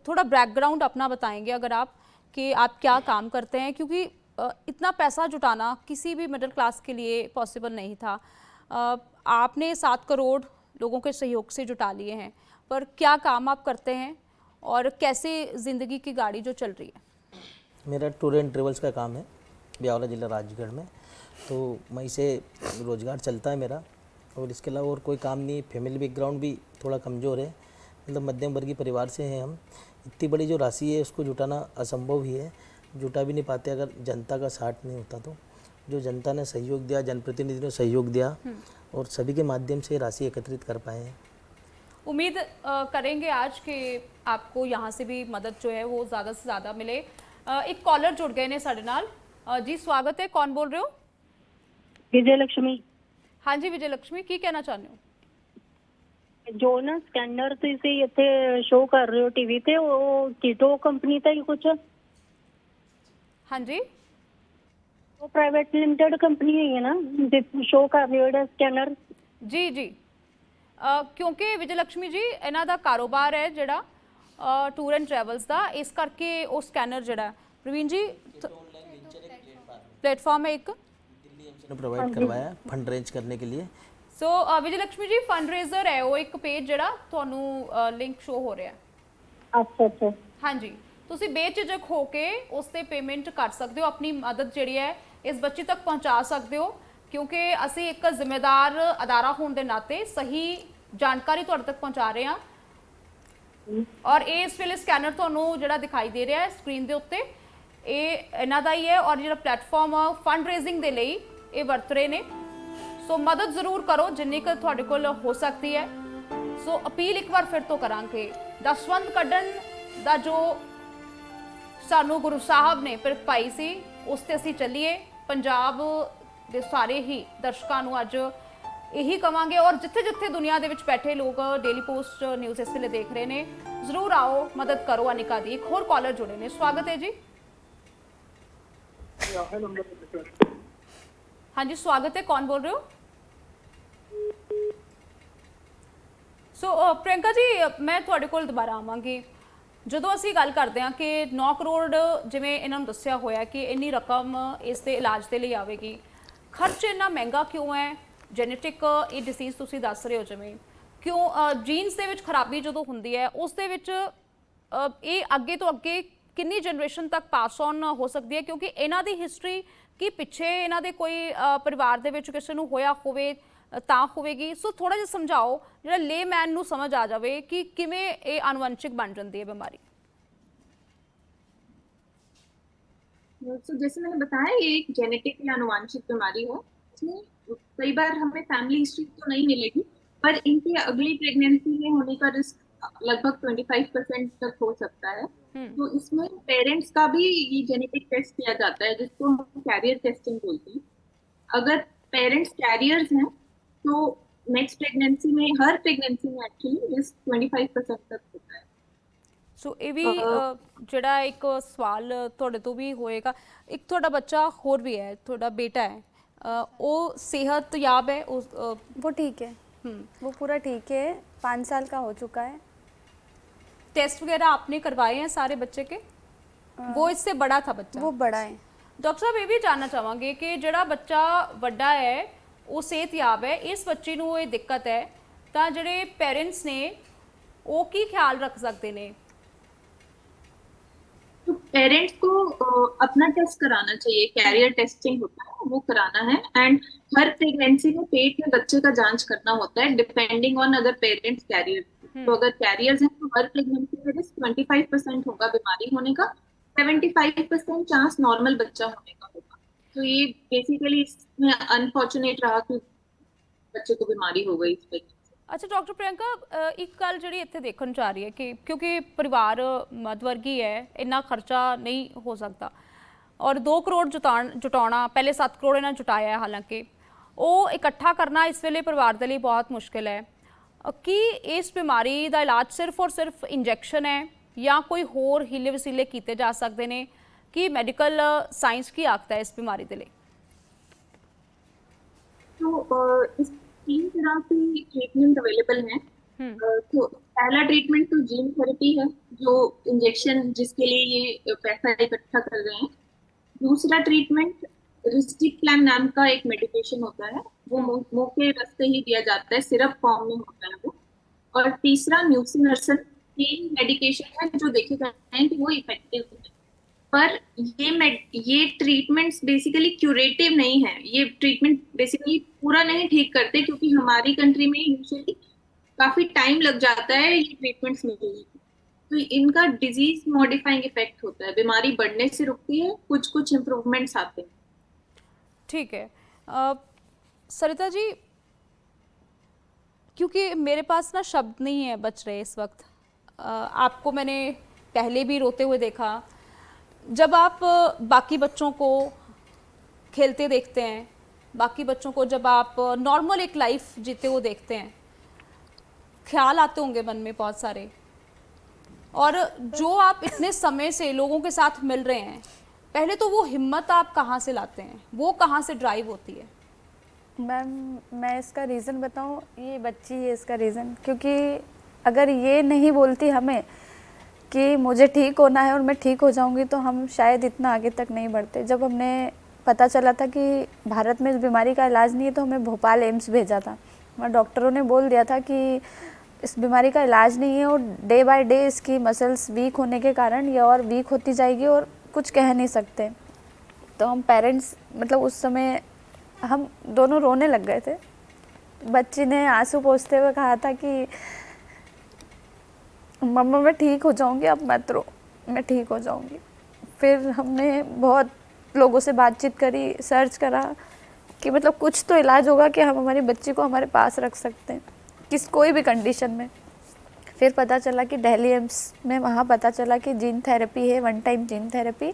थोड़ा बैकग्राउंड अपना बताएंगे अगर आप कि आप क्या काम करते हैं, क्योंकि इतना पैसा जुटाना किसी भी मिडिल क्लास के लिए पॉसिबल नहीं था। आपने 7 करोड़ लोगों के सहयोग से जुटा लिए हैं, पर क्या काम आप करते हैं और कैसे ज़िंदगी की गाड़ी जो चल रही है? मेरा टूर एंड ट्रेवल्स का काम है ब्यावरा जिला राजगढ़ में, तो वहीं से रोज़गार चलता है मेरा। और इसके अलावा और कोई काम नहीं। फैमिली बैकग्राउंड भी थोड़ा कमज़ोर है, मतलब मध्यम वर्गीय परिवार से हैं हम। इतनी बड़ी जो राशि है उसको जुटाना असंभव ही है, जुटा भी नहीं पाते अगर जनता का साथ नहीं होता तो। जो जनता ने सहयोग दिया, जनप्रतिनिधि ने सहयोग दिया और सभी के माध्यम से राशि एकत्रित कर पाए हैं। उम्मीद करेंगे आज कि आपको यहाँ से भी मदद जो है वो ज़्यादा से ज़्यादा मिले। एक कॉलर जुड़ गए ने साढ़े नाल। जी स्वागत है, कौन बोल रहे हो? विजय लक्ष्मी। हाँ जी विजय लक्ष्मी, की कहना चाहते हो? जो ना स्कैनर ਤੁਸੀਂ ਇੱਥੇ ਸ਼ੋ ਕਰ ਰਹੇ ਹੋ ਟੀਵੀ ਤੇ, ਉਹ ਕੀਟੋ ਕੰਪਨੀ ਦਾ ਹੀ ਕੁਝ? हाँ जी ਉਹ ਪ੍ਰਾਈਵੇਟ ਲਿਮਟਿਡ ਕੰਪਨੀ ਹੈ ਨਾ ਜਿੱਥੇ ਸ਼ੋ ਕਰ ਰਹੇ ਹੋ ਜਿਹੜਾ ਸਕੈਨਰ? जी जी क्योंकि विजय लक्ष्मी जी इन्हों का कारोबार है जोड़ा टूर एंड ट्रैवल्स का, इस करके वो स्कैनर जोड़ा प्रवीण जी प्लेटफॉर्म है एक प्रोवाइड करवाया फंड रेंज करने के लिए। सो विजय लक्ष्मी जी फंड रेजर है वो एक पेज जोड़ा थानू लिंक शो हो रहा है। अच्छा अच्छा हाँ जी, तुसी बेझिझक हो के उस ते पेमेंट कर सकते हो, अपनी मदद जी है इस बच्ची तक पहुँचा सकते हो, क्योंकि असी एक जिम्मेदार अदारा होने के नाते सही जानकारी तुहाडे तक पहुँचा रहे हैं। और ये इस वेले स्कैनर तुहानू जिहड़ा दिखाई दे रहा है स्क्रीन के उत्ते, ये इन्हां दा ही है और जिहड़ा प्लेटफॉर्म फंड रेजिंग के लिए ये वरत रहे ने। सो मदद जरूर करो जिन्नी क तुहाडे कोल हो सकती है। सो अपील एक बार फिर तो करांगे, दसवंध कड्ढण दा जो सानू गुरु साहब ने फिर पाई सी उस ते असीं चलीए। पंजाब दे सारे ही दर्शकों नू अज यही कवांगे और जिथे जिथे दुनिया दे विच बैठे लोग डेली पोस्ट न्यूज़ इस वेले देख रहे ने, जरूर आओ मदद करो अनिका दी। एक होर कॉलर जुड़े ने, स्वागत है जी। हाँ जी स्वागत है, कौन बोल रहे हो? सो प्रियंका जी मैं तुहाडे कोल दोबारा आवांगी। ਜਦੋਂ ਅਸੀਂ ਗੱਲ ਕਰਦੇ ਹਾਂ ਕਿ 9 ਕਰੋੜ ਜਿਵੇਂ ਇਹਨਾਂ ਨੂੰ ਦੱਸਿਆ ਹੋਇਆ ਕਿ ਇੰਨੀ ਰਕਮ ਇਸ ਦੇ ਇਲਾਜ ਦੇ ਲਈ ਆਵੇਗੀ, ਖਰਚ ਇੰਨਾ ਮਹਿੰਗਾ ਕਿਉਂ ਹੈ? ਜੈਨੇਟਿਕ ਇਹ ਡਿਸੀਜ਼ ਤੁਸੀਂ ਦੱਸ ਰਹੇ ਹੋ, ਜਿਵੇਂ ਕਿਉਂ ਜੀਨਸ ਦੇ ਵਿੱਚ ਖਰਾਬੀ ਜਦੋਂ ਹੁੰਦੀ ਹੈ ਉਸ ਦੇ ਵਿੱਚ ਇਹ ਅੱਗੇ ਤੋਂ ਅੱਗੇ ਕਿੰਨੀ ਜਨਰੇਸ਼ਨ ਤੱਕ ਪਾਸ ਔਨ ਹੋ ਸਕਦੀ ਹੈ? ਕਿਉਂਕਿ ਇਹਨਾਂ ਦੀ ਹਿਸਟਰੀ ਕੀ ਪਿੱਛੇ ਇਹਨਾਂ ਦੇ ਕੋਈ ਪਰਿਵਾਰ ਦੇ ਵਿੱਚ ਕਿਸੇ ਨੂੰ ਹੋਇਆ ਹੋਵੇ ਤਾਂ ਹੋਵੇਗੀ। ਸੋ ਥੋੜਾ ਜਿਹਾ ਸਮਝਾਓ ਜਿਹੜਾ ਲੇਮੈਨ ਨੂੰ ਸਮਝ ਆ ਜਾਵੇ ਕਿ ਕਿਵੇਂ ਇਹ ਆਨੁਵੰਸ਼ਿਕ ਬਣ ਜਾਂਦੀ ਹੈ ਬਿਮਾਰੀ। तो जैसे मैंने बताया, ये एक जेनेटिक या आनुवांशिक बीमारी है। इसमें कई बार हमें फैमिली हिस्ट्री तो नहीं मिलेगी, पर इनके अगली प्रेगनेंसी में होने का रिस्क लगभग 25% तक हो सकता है। तो इसमें पेरेंट्स का भी ये जेनेटिक टेस्ट किया जाता है, जिसको हम कैरियर टेस्टिंग बोलते हैं। अगर पेरेंट्स कैरियर्स हैं तो नेक्स्ट प्रेगनेंसी में, हर प्रेगनेंसी में एक्चुअली रिस्क 25% तक होता है। ਸੋ ਇਹ ਵੀ ਜਿਹੜਾ ਇੱਕ ਸਵਾਲ ਤੁਹਾਡੇ ਤੋਂ ਵੀ ਹੋਏਗਾ, ਇੱਕ ਤੁਹਾਡਾ ਬੱਚਾ ਹੋਰ ਵੀ ਹੈ, ਤੁਹਾਡਾ ਬੇਟਾ ਹੈ, ਉਹ ਸਿਹਤਯਾਬ ਹੈ? ਉਸ वो ठीक है, वो पूरा ठीक है, 5 साल का हो चुका है। टेस्ट वगैरह आपने करवाए हैं सारे बच्चे के? वो इससे बड़ा था बच्चा? वो बड़ा है। ਡਾਕਟਰ ਸਾਹਿਬ, ਇਹ ਵੀ ਜਾਣਨਾ ਚਾਹਾਂਗੇ ਕਿ ਜਿਹੜਾ ਬੱਚਾ ਵੱਡਾ ਹੈ ਉਹ ਸਿਹਤਯਾਬ ਹੈ, ਇਸ ਬੱਚੇ ਨੂੰ ਇਹ ਦਿੱਕਤ ਹੈ, ਤਾਂ ਜਿਹੜੇ ਪੇਰੈਂਟਸ ਨੇ ਉਹ ਕੀ ਖਿਆਲ ਰੱਖ ਸਕਦੇ ਨੇ? तो पेरेंट्स को अपना टेस्ट कराना चाहिए, कैरियर टेस्टिंग होता है वो कराना है। एंड हर प्रेगनेंसी में पेट में बच्चे का जांच करना होता है, depending on other parents carrier. तो अगर कैरियर्स हैं तो हर प्रेगनेंसी में रिस्क 25% होगा बीमारी होने का, 75% चांस नॉर्मल बच्चा होने का होगा। तो ये बेसिकली इसमें अनफॉर्चुनेट रहा कि बच्चे को बीमारी हो गई इस प्रेगनेंसी। ਅੱਛਾ ਡਾਕਟਰ ਪ੍ਰਿयंका, ਇੱਕ ਗੱਲ ਜਿਹੜੀ ਇੱਥੇ ਦੇਖਣ ਚ ਆ ਰਹੀ ਹੈ ਕਿ ਕਿਉਂਕਿ ਪਰਿਵਾਰ ਮੱਧਵਰਗੀ ਹੈ, ਇੰਨਾ ਖਰਚਾ ਨਹੀਂ ਹੋ ਸਕਦਾ, ਔਰ 2 ਕਰੋੜ ਜੁਟਾਉਣਾ, ਪਹਿਲੇ 7 ਕਰੋੜ ਇਹਨਾਂ ਜੁਟਾਇਆ ਹੈ, ਹਾਲਾਂਕਿ ਉਹ ਇਕੱਠਾ ਕਰਨਾ ਇਸ ਵੇਲੇ ਪਰਿਵਾਰ ਦੇ ਲਈ ਬਹੁਤ ਮੁਸ਼ਕਿਲ ਹੈ। ਕੀ ਇਸ ਬਿਮਾਰੀ ਦਾ ਇਲਾਜ ਸਿਰਫ ਔਰ ਸਿਰਫ ਇੰਜੈਕਸ਼ਨ ਹੈ ਜਾਂ ਕੋਈ ਹੋਰ ਹੀਲੇ ਵਸੀਲੇ ਕੀਤੇ ਜਾ ਸਕਦੇ ਨੇ? ਕੀ ਮੈਡੀਕਲ ਸਾਇੰਸ ਕੀ ਆਖਦਾ ਹੈ ਇਸ ਬਿਮਾਰੀ ਦੇ ਲਈ? तो इस 3 तरह की ट्रीटमेंट अवेलेबल हैं। तो पहला ट्रीटमेंट तो जीन थेरेपी है, जो इंजेक्शन जिसके लिए ये पैसा इकट्ठा कर रहे हैं। दूसरा ट्रीटमेंट रिस्टिक्लैम नाम का एक मेडिकेशन होता है, वो मुंह के रास्ते ही दिया जाता है, सिरप फॉर्म में होता है वो। और तीसरा न्यूसिनर्सन, 3 मेडिकेशन है जो देखे गए हैं कि वो इफेक्टिव है। पर ये ट्रीटमेंट्स बेसिकली क्यूरेटिव नहीं है, ये ट्रीटमेंट बेसिकली पूरा नहीं ठीक करते, क्योंकि हमारी कंट्री में यूजुअली काफी टाइम लग जाता है ये ट्रीटमेंट्स मिलने में। तो इनका डिजीज मॉडिफाइंग इफेक्ट होता है, बीमारी बढ़ने से रुकती है, कुछ इम्प्रूवमेंट्स आते हैं। ठीक है सरिता जी, क्योंकि मेरे पास ना शब्द नहीं है बच रहे इस वक्त। आपको मैंने पहले भी रोते हुए देखा, जब आप बाकी बच्चों को खेलते देखते हैं, बाकी बच्चों को जब आप नॉर्मल एक लाइफ जीते हुए देखते हैं, ख्याल आते होंगे मन में बहुत सारे। और जो आप इतने समय से लोगों के साथ मिल रहे हैं, पहले तो वो हिम्मत आप कहाँ से लाते हैं, वो कहाँ से ड्राइव होती है? मैम, मैं इसका रीज़न बताऊं, ये बच्ची है इसका रीज़न। क्योंकि अगर ये नहीं बोलती हमें कि मुझे ठीक होना है और मैं ठीक हो जाऊंगी, तो हम शायद इतना आगे तक नहीं बढ़ते। जब हमने पता चला था कि भारत में इस बीमारी का इलाज नहीं है, तो हमें भोपाल एम्स भेजा था। वहाँ डॉक्टरों ने बोल दिया था कि इस बीमारी का इलाज नहीं है, और डे बाय डे इसकी मसल्स वीक होने के कारण ये और वीक होती जाएगी और कुछ कह नहीं सकते। तो हम पेरेंट्स, मतलब उस समय हम दोनों रोने लग गए थे। बच्ची ने आंसू पोंछते हुए कहा था कि मम्मा मैं ठीक हो जाऊंगी, अब मत रो, मैं ठीक हो जाऊंगी। फिर हमने बहुत लोगों से बातचीत करी, सर्च करा कि मतलब कुछ तो इलाज होगा कि हम हमारी बच्ची को हमारे पास रख सकते हैं कोई भी कंडीशन में। फिर पता चला कि दिल्ली एम्स में, वहाँ पता चला कि जीन थेरेपी है, 1 टाइम जीन थेरेपी,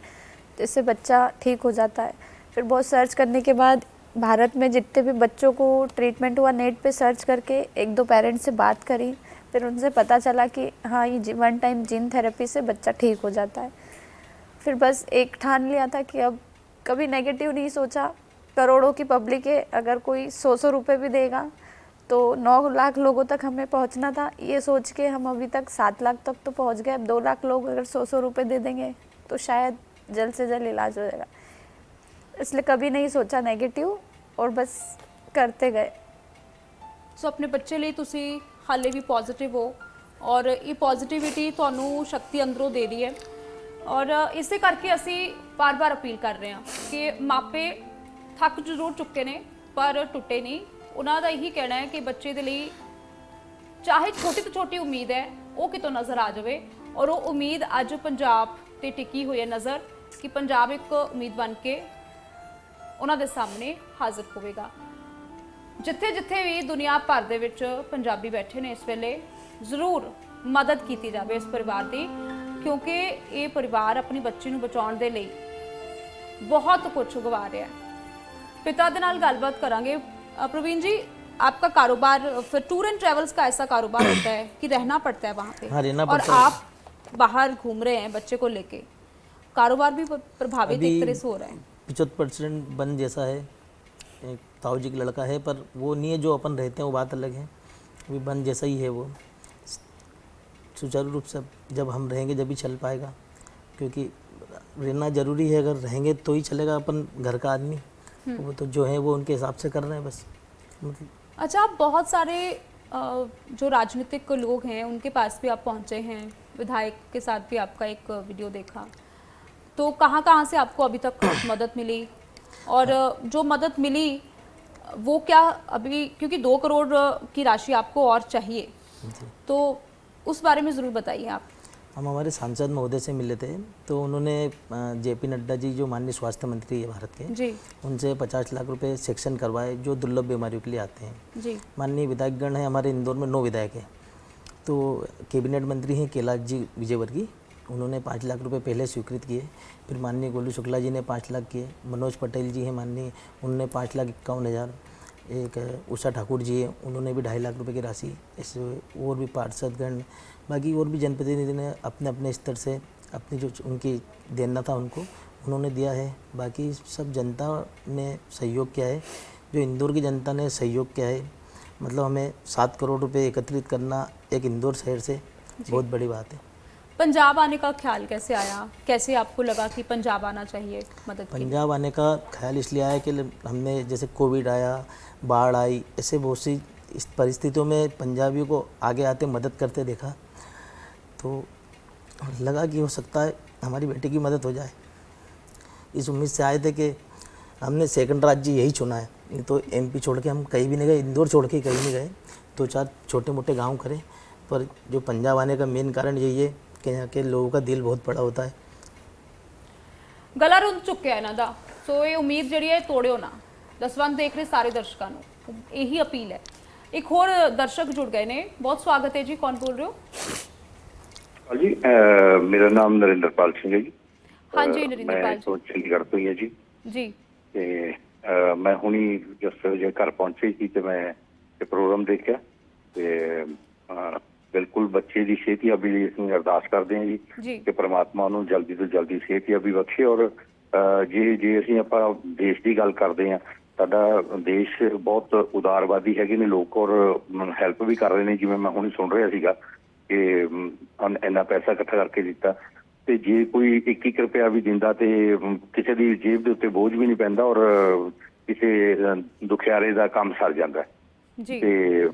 जिससे बच्चा ठीक हो जाता है। फिर बहुत सर्च करने के बाद भारत में जितने भी बच्चों को ट्रीटमेंट हुआ, नेट पे सर्च करके 1-2 पेरेंट्स से बात करी, फिर उनसे पता चला कि हाँ, ये 1 टाइम जीन थेरेपी से बच्चा ठीक हो जाता है। फिर बस एक ठान लिया था कि अब कभी नेगेटिव नहीं सोचा। करोड़ों की पब्लिक है, अगर कोई 100 रुपये भी देगा तो 9 लाख लोगों तक हमें पहुंचना था। ये सोच के हम अभी तक 7 लाख तक तो पहुंच गए। अब 2 लाख लोग अगर 100 रुपये दे देंगे तो शायद जल्द से जल्द इलाज हो जाएगा। इसलिए कभी नहीं सोचा नेगेटिव, और बस करते गए। सो अपने बच्चे लिए तुसी हाले भी पॉजिटिव हो, और ये पॉजिटिविटी ਤੁਹਾਨੂੰ शक्ति अंदरों दे रही है। और इसे करके असी बार बार अपील कर रहे हैं कि मापे थक जरूर चुके ने पर टुटे नहीं। उन्हों का यही कहना है कि बच्चे के लिए चाहे छोटी तो छोटी उम्मीद है वो कितों नज़र आ जाए, और वो उम्मीद अज पंजाब ते टिकी हुई है नज़र। ਕਿ ਪੰਜਾਬ ਇੱਕ ਉਮੀਦ ਬਣ ਕੇ ਉਹਨਾਂ ਦੇ ਸਾਹਮਣੇ ਹਾਜ਼ਰ ਹੋਵੇਗਾ। ਜਿੱਥੇ ਜਿੱਥੇ ਵੀ ਦੁਨੀਆ ਭਰ ਦੇ ਵਿੱਚ ਪੰਜਾਬੀ ਬੈਠੇ ਨੇ ਇਸ ਵੇਲੇ ਜ਼ਰੂਰ ਮਦਦ ਕੀਤੀ ਜਾਵੇ ਇਸ ਪਰਿਵਾਰ ਦੀ, ਕਿਉਂਕਿ ਇਹ ਪਰਿਵਾਰ ਆਪਣੀ ਬੱਚੀ ਨੂੰ ਬਚਾਉਣ ਦੇ ਲਈ ਬਹੁਤ ਕੁਝ ਗਵਾ ਰਿਹਾ ਹੈ। पिता के नाल गलबात करांगे। प्रवीण जी, आपका कारोबार फिर टूर एंड ट्रैवल्स का ऐसा कारोबार होता है कि रहना पड़ता है वहाँ पे, हाँ, रहना और पड़ता है। आप बाहर घूम रहे हैं बच्चे को लेके, कारोबार भी प्रभावित एक तरह से हो रहा है। 75% बन जैसा है, एक ताऊ जी का लड़का है, पर वो नहीं है जो अपन रहते हैं, वो बात अलग है। अभी बन जैसा ही है वो, सुचारू रूप से जब हम रहेंगे जब भी चल पाएगा, क्योंकि रहना ज़रूरी है। अगर रहेंगे तो ही चलेगा अपन घर का आदमी, वो तो जो है वो उनके हिसाब से कर रहे हैं बस। मतलब अच्छा, आप बहुत सारे जो राजनीतिक लोग हैं उनके पास भी आप पहुँचे हैं, विधायक के साथ भी आपका एक वीडियो देखा, तो कहाँ कहाँ से आपको अभी तक मदद मिली, और जो मदद मिली वो क्या अभी, क्योंकि 2 करोड़ की राशि आपको और चाहिए, तो उस बारे में ज़रूर बताइए आप। हम हमारे सांसद महोदय से मिले थे, तो उन्होंने JP नड्डा जी जो माननीय स्वास्थ्य मंत्री है भारत के जी उनसे 50 लाख रुपए सेक्शन करवाए जो दुर्लभ बीमारियों के लिए आते हैं। जी माननीय विधायकगण हैं, हमारे इंदौर में 9 विधायक हैं, तो कैबिनेट मंत्री हैं कैलाश जी विजयवर्गीय, उन्होंने 5 लाख रुपए पहले स्वीकृत किए। फिर माननीय गोलू शुक्ला जी ने 5 लाख किए। मनोज पटेल जी हैं माननीय, उन्होंने 5,51,000। एक उषा ठाकुर जी हैं, उन्होंने भी 2.5 लाख रुपए की राशि। ऐसे और भी पार्षदगण, बाकी और भी जनप्रतिनिधि ने अपने अपने स्तर से अपनी जो उनकी देना था उनको उन्होंने दिया है। बाकी सब जनता ने सहयोग किया है, जो इंदौर की जनता ने सहयोग किया है। मतलब हमें 7 करोड़ रुपए एकत्रित करना एक इंदौर शहर से बहुत बड़ी बात है। पंजाब आने का ख्याल कैसे आया, कैसे आपको लगा कि पंजाब आना चाहिए मदद के लिए? पंजाब आने का ख्याल इसलिए आया कि हमने जैसे कोविड आया, बाढ़ आई, ऐसे बहुत सी इस परिस्थितियों में पंजाबियों को आगे आते मदद करते देखा, तो लगा कि हो सकता है हमारी बेटी की मदद हो जाए। इस उम्मीद से आए थे कि हमने सेकंड राज्य यही चुना है, नहीं तो MP छोड़ के हम कहीं भी नहीं गए, इंदौर छोड़ के कहीं नहीं गए। 2-4 छोटे मोटे गांव करें, पर जो पंजाब आने का मेन कारण यही है कि यहाँ के लोगों का दिल बहुत बड़ा होता है। गला रुंध चुक्या ਇਹਨਾਂ ਦਾ, ਸੋ ਇਹ ਉਮੀਦ ਜਿਹੜੀ ਹੈ ਤੋੜਿਓ ਨਾ। ਦਸਵੰਧ ਦੇਖ ਰਹੇ ਸਾਰੇ ਦਰਸ਼ਕਾਂ ਨੂੰ ਇਹੀ ਅਪੀਲ ਹੈ। ਇੱਕ ਹੋਰ ਦਰਸ਼ਕ ਜੁੜ ਗਏ ਨੇ, ਬਹੁਤ ਸਵਾਗਤ ਹੈ ਜੀ, ਕੌਣ ਬੋਲ ਰਹੇ ਹੋ? जी मेरा नाम नरेंद्रपाल सिंह है जी। हाँ जी, नरेंद्रपाल मैं तो चंडीगढ़ तो ही है जी। जी ਤੇ ਮੈਂ ਹੁਣੀ ਜਸਟ ਜੇ ਘਰ ਪਹੁੰਚੇ ਸੀ ਤੇ ਮੈਂ ਇਹ ਪ੍ਰੋਗਰਾਮ ਦੇਖਿਆ ਤੇ ਬਿਲਕੁਲ ਬੱਚੇ ਦੀ ਸਿਹਤਯਾਬੀ ਲਈ ਅਸੀਂ ਅਰਦਾਸ ਕਰਦੇ ਹਾਂ ਜੀ। ਜੀ ਕਿ ਪ੍ਰਮਾਤਮਾ ਨੂੰ ਜਲਦੀ ਤੋਂ ਜਲਦੀ ਸਿਹਤਯਾਬੀ ਬਖਸ਼ੇ। ਔਰ ਜੇ ਅਸੀਂ ਆਪਾਂ ਦੇਸ਼ ਦੀ ਗੱਲ ਕਰਦੇ ਹਾਂ, ਸਾਡਾ ਦੇਸ਼ ਬਹੁਤ ਉਦਾਰਵਾਦੀ ਹੈਗੇ ਨੇ ਲੋਕ, ਔਰ ਹੈਲਪ ਵੀ ਕਰ ਰਹੇ ਨੇ। ਜਿਵੇਂ ਮੈਂ ਹੁਣੀ ਸੁਣ ਰਿਹਾ ਸੀਗਾ ਕਿ ਇੰਨਾ ਪੈਸਾ ਇਕੱਠਾ ਕਰਕੇ ਦਿੱਤਾ, ਤੇ ਜੇ ਕੋਈ 1-1 ਰੁਪਇਆ ਵੀ ਦਿੰਦਾ ਤੇ ਕਿਸੇ ਦੀ ਜੇਬ ਦੇ ਉੱਤੇ ਬੋਝ ਵੀ ਨਹੀਂ ਪੈਂਦਾ, ਔਰ ਕਿਸੇ ਦੁਖਿਆਰੇ ਦਾ ਕੰਮ ਸਰ ਜਾਂਦਾ ਜੀ। ਤੇ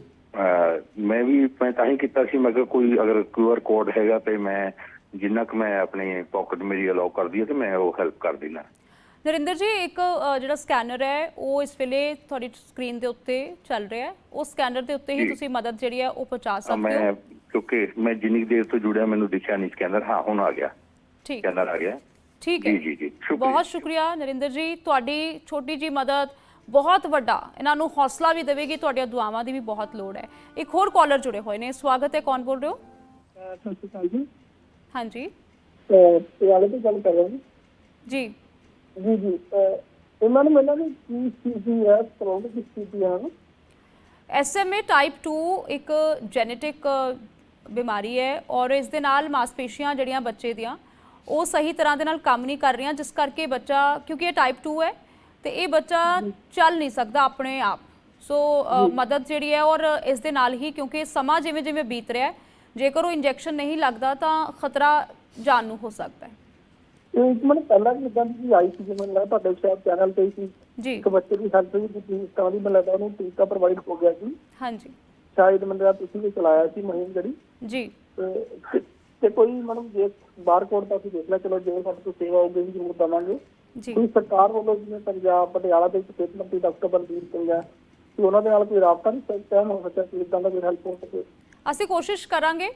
ਮੈਂ ਤਾਂ ਹੀ ਕੀਤਾ ਸੀ, ਮੈਂ ਕਿਹਾ ਕੋਈ ਅਗਰ QR ਕੋਡ ਹੈਗਾ ਤੇ ਮੈਂ ਜਿੰਨਾ ਕੁ ਮੈਂ ਆਪਣੀ ਪਾਕਟ ਮੇਰੀ ਅਲਾਉ ਕਰਦੀ ਹੈ ਤੇ ਮੈਂ ਉਹ ਹੈਲਪ ਕਰ ਦੇਣਾ। ਨਰਿੰਦਰ ਜੀ, ਇੱਕ ਜਿਹੜਾ ਸਕੈਨਰ ਹੈ ਉਹ ਇਸ ਵੇਲੇ ਤੁਹਾਡੀ ਸਕਰੀਨ ਦੇ ਉੱਤੇ ਚੱਲ ਰਿਹਾ ਹੈ, ਉਸ ਸਕੈਨਰ ਦੇ ਉੱਤੇ ਹੀ ਤੁਸੀਂ ਮਦਦ ਜਿਹੜੀ ਹੈ ਉਹ ਪਹੁੰਚਾ ਸਕਦੇ ਹੋ। ਮੈਂ ਕਿਉਂਕਿ ਮੈਂ ਜਿੰਨੀ ਦੇਰ ਤੋਂ ਜੁੜਿਆ ਮੈਨੂੰ ਦਿਖਿਆ ਨਹੀਂ ਸਕੈਨਰ। ਹਾਂ, ਹੁਣ ਆ ਗਿਆ, ਠੀਕ ਸਕੈਨਰ ਆ ਗਿਆ। ਠੀਕ ਹੈ ਜੀ ਸ਼ੁਕਰੀਆ। ਬਹੁਤ ਸ਼ੁਕਰੀਆ ਨਰਿੰਦਰ ਜੀ, ਤੁਹਾਡੀ ਛੋਟੀ ਜੀ ਮਦਦ ਬਹੁਤ ਵੱਡਾ ਇਹਨਾਂ ਨੂੰ ਹੌਸਲਾ ਵੀ ਦੇਵੇਗੀ, ਤੁਹਾਡੀਆਂ ਦੁਆਵਾਂ ਦੀ ਵੀ ਬਹੁਤ ਲੋੜ ਹੈ। ਇੱਕ ਹੋਰ ਕਾਲਰ ਜੁੜੇ ਹੋਏ ਨੇ, ਸਵਾਗਤ ਹੈ, ਕੌਣ ਬੋਲ ਰਹੇ ਹੋ? ਸਤਿ ਸ਼੍ਰੀ ਅਕਾਲ ਜੀ। ਹਾਂਜੀ ਪਟਿਆਲੇ ਤੋਂ ਗੱਲ ਕਰ ਰਹੇ ਹਾਂ ਜੀ। ਜੀ ਇਹਨਾਂ ਨੂੰ ਮੈਨੂੰ ਕੀ ਸਥਿਤੀ ਹੈ, ਕਰੋੜ ਦੀ ਸਥਿਤੀ ਹੈ? SMA ਟਾਈਪ 2 ਇੱਕ ਜੈਨੇਟਿਕ ਬਿਮਾਰੀ ਹੈ, ਔਰ ਇਸ ਦੇ ਨਾਲ ਮਾਸਪੇਸ਼ੀਆਂ ਜਿਹੜੀਆਂ ਬੱਚੇ ਦੀਆਂ ਉਹ ਸਹੀ ਤਰ੍ਹਾਂ ਦੇ ਨਾਲ ਕੰਮ ਨਹੀਂ ਕਰ ਰਹੀਆਂ, ਜਿਸ ਕਰਕੇ ਬੱਚਾ, ਕਿਉਂਕਿ ਇਹ ਟਾਈਪ 2 ਹੈ ਤੇ ਇਹ ਬੱਚਾ ਚੱਲ ਨਹੀਂ ਸਕਦਾ ਆਪਣੇ ਆਪ। ਸੋ ਮਦਦ ਜਿਹੜੀ ਹੈ, ਔਰ ਇਸ ਦੇ ਨਾਲ ਹੀ ਕਿਉਂਕਿ ਸਮਾਂ ਜਿਵੇਂ ਜਿਵੇਂ ਬੀਤ ਰਿਹਾ ਹੈ, ਜੇਕਰ ਉਹ ਇੰਜੈਕਸ਼ਨ ਨਹੀਂ ਲੱਗਦਾ ਤਾਂ ਖਤਰਾ ਜਾਨ ਨੂੰ ਹੋ ਸਕਦਾ ਹੈ। ਇੱਕ ਮਿੰਟ ਪਹਿਲਾਂ ਵੀ ਇਦਾਂ ਦੀ ਆਈ ਸੀ, ਜਿਵੇਂ ਲੱਗਦਾ ਤੁਹਾਡੇ ਸ਼ਾਇਦ ਚੈਨਲ ਤੇ ਸੀ ਜੀ, ਇੱਕ ਬੱਚੇ ਦੀ ਹੈਲਥ ਵੀ ਕੀਤੀ, ਤਾਂ ਦੀ ਮੈਨੂੰ ਲੱਗਦਾ ਉਹਨੂੰ ਟੀਕਾ ਪ੍ਰੋਵਾਈਡ ਹੋ ਗਿਆ ਸੀ। ਹਾਂਜੀ, ਸ਼ਾਇਦ ਮੈਨੂੰ ਲੱਗਦਾ ਤੁਸੀਂ ਵੀ ਚਲਾਇਆ ਸੀ ਮੁਹਿੰਮ ਜਿਹੜੀ ਜੀ। ਤੇ ਕੋਈ ਮੈਡਮ ਜੇ ਬਾਰਕੋਡ ਤਾਂ ਅਸੀਂ ਦੇਖ ਲਿਆ, ਚਲੋ ਜੇ ਸਾਡੇ ਤੋਂ ਸੇਵਾ ਹੋਊਗੀ ਵੀ ਜ਼ਰੂਰ ਦੇਵਾਂਗੇ ਜੀ। ਕੋਈ ਸਰਕਾਰ ਵੱਲੋਂ ਜਿਵੇਂ ਪੰਜਾਬ ਪਟਿਆਲਾ ਦੇ ਇੱਕ ਸਿਹਤ ਮੰਤਰੀ ਡਾਕਟਰ ਬਲਬੀਰ ਸਿੰਘ ਹੈ, ਕਿ ਉਹਨਾਂ ਦੇ ਨਾਲ ਕੋਈ ਰਾਬਤਾ ਨਹੀਂ ਕਾਇਮ ਹੋ ਸਕਿਆ ਕਿ ਇਦਾਂ ਦਾ ਕੋਈ ਹੈਲਪ ਹੋ ਸਕੇ? ਅਸੀਂ ਕੋਸ਼ਿਸ਼ ਕਰਾਂਗੇ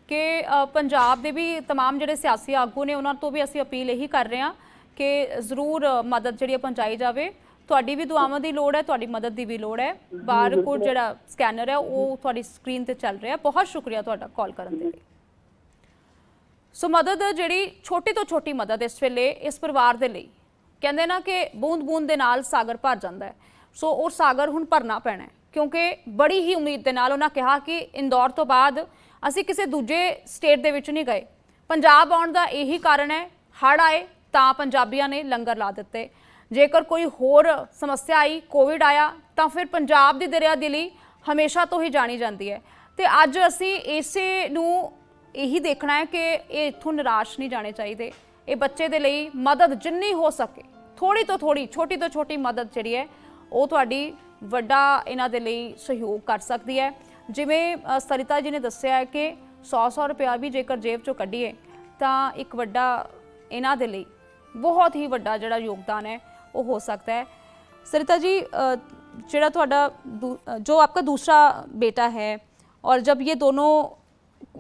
ਕਿ ਪੰਜਾਬ ਦੇ ਵੀ तमाम ਜਿਹੜੇ ਸਿਆਸੀ ਆਗੂ ਨੇ ਉਹਨਾਂ ਤੋਂ ਵੀ ਅਸੀਂ ਅਪੀਲ ਇਹੀ ਕਰ ਰਹੇ ਹਾਂ ਕਿ ਜ਼ਰੂਰ ਮਦਦ ਜਿਹੜੀ ਪਹੁੰਚਾਈ ਜਾਵੇ। ਤੁਹਾਡੀ ਵੀ ਦੁਆਵਾਂ ਦੀ ਲੋੜ ਹੈ, ਤੁਹਾਡੀ ਮਦਦ ਦੀ ਵੀ ਲੋੜ ਹੈ। ਬਾਰਕੋਡ ਜਿਹੜਾ ਸਕੈਨਰ ਹੈ ਉਹ ਤੁਹਾਡੀ ਸਕਰੀਨ ਤੇ ਚੱਲ ਰਿਹਾ। ਬਹੁਤ ਸ਼ੁਕਰੀਆ ਤੁਹਾਡਾ ਕਾਲ ਕਰਨ ਦੇ ਲਈ। ਸੋ ਮਦਦ ਜਿਹੜੀ ਛੋਟੀ ਤੋਂ ਛੋਟੀ ਮਦਦ ਇਸ ਵੇਲੇ ਇਸ ਪਰਿਵਾਰ ਦੇ ਲਈ, ਕਹਿੰਦੇ ਨਾ ਕਿ ਬੂੰਦ ਬੂੰਦ ਦੇ ਨਾਲ ਸਾਗਰ ਭਰ ਜਾਂਦਾ ਹੈ। ਸੋ ਉਹ ਸਾਗਰ ਹੁਣ ਭਰਨਾ ਪੈਣਾ ਹੈ, ਕਿਉਂਕਿ ਬੜੀ ਹੀ ਉਮੀਦ ਦੇ ਨਾਲ ਉਹਨਾਂ ਕਿਹਾ ਕਿ ਇੰਦੌਰ ਤੋਂ ਬਾਅਦ ਅਸੀਂ ਕਿਸੇ ਦੂਜੇ ਸਟੇਟ ਦੇ ਵਿੱਚ ਨਹੀਂ ਗਏ। ਪੰਜਾਬ ਆਉਣ ਦਾ ਇਹੀ ਕਾਰਨ ਹੈ, ਹੜ੍ਹ ਆਏ ਤਾਂ ਪੰਜਾਬੀਆਂ ਨੇ ਲੰਗਰ ਲਾ ਦਿੱਤੇ। ਜੇਕਰ ਕੋਈ ਹੋਰ ਸਮੱਸਿਆ ਆਈ, ਕੋਵਿਡ ਆਇਆ, ਤਾਂ ਫਿਰ ਪੰਜਾਬ ਦੀ ਦਰਿਆਦਿਲੀ ਹਮੇਸ਼ਾ ਤੋਂ ਹੀ ਜਾਣੀ ਜਾਂਦੀ ਹੈ। ਤੇ ਅੱਜ ਅਸੀਂ ਇਸੇ ਨੂੰ ਇਹੀ ਦੇਖਣਾ ਹੈ ਕਿ ਇਹ ਇੱਥੋਂ ਨਿਰਾਸ਼ ਨਹੀਂ ਜਾਣੇ ਚਾਹੀਦੇ। ਇਹ ਬੱਚੇ ਦੇ ਲਈ ਮਦਦ ਜਿੰਨੀ ਹੋ ਸਕੇ, ਥੋੜੀ ਤੋਂ ਥੋੜੀ, ਛੋਟੀ ਤੋਂ ਛੋਟੀ ਮਦਦ ਜਿਹੜੀ ਹੈ ਉਹ ਤੁਹਾਡੀ ਵੱਡਾ ਇਹਨਾਂ ਦੇ ਲਈ ਸਹਿਯੋਗ ਕਰ ਸਕਦੀ ਹੈ। ਜਿਵੇਂ ਸਰਿਤਾ ਜੀ ਨੇ ਦੱਸਿਆ ਹੈ ਕਿ 100 ਰੁਪਇਆ ਵੀ ਜੇਕਰ ਜੇਬ ਚੋਂ ਕੱਢੀਏ ਤਾਂ ਇੱਕ ਵੱਡਾ ਇਹਨਾਂ ਦੇ ਲਈ ਬਹੁਤ ਹੀ ਵੱਡਾ ਜਿਹੜਾ ਯੋਗਦਾਨ ਹੈ ਉਹ ਹੋ ਸਕਦਾ ਹੈ। सरिता जी, ਜਿਹੜਾ ਤੁਹਾਡਾ जो आपका दूसरा बेटा है और जब ये दोनों,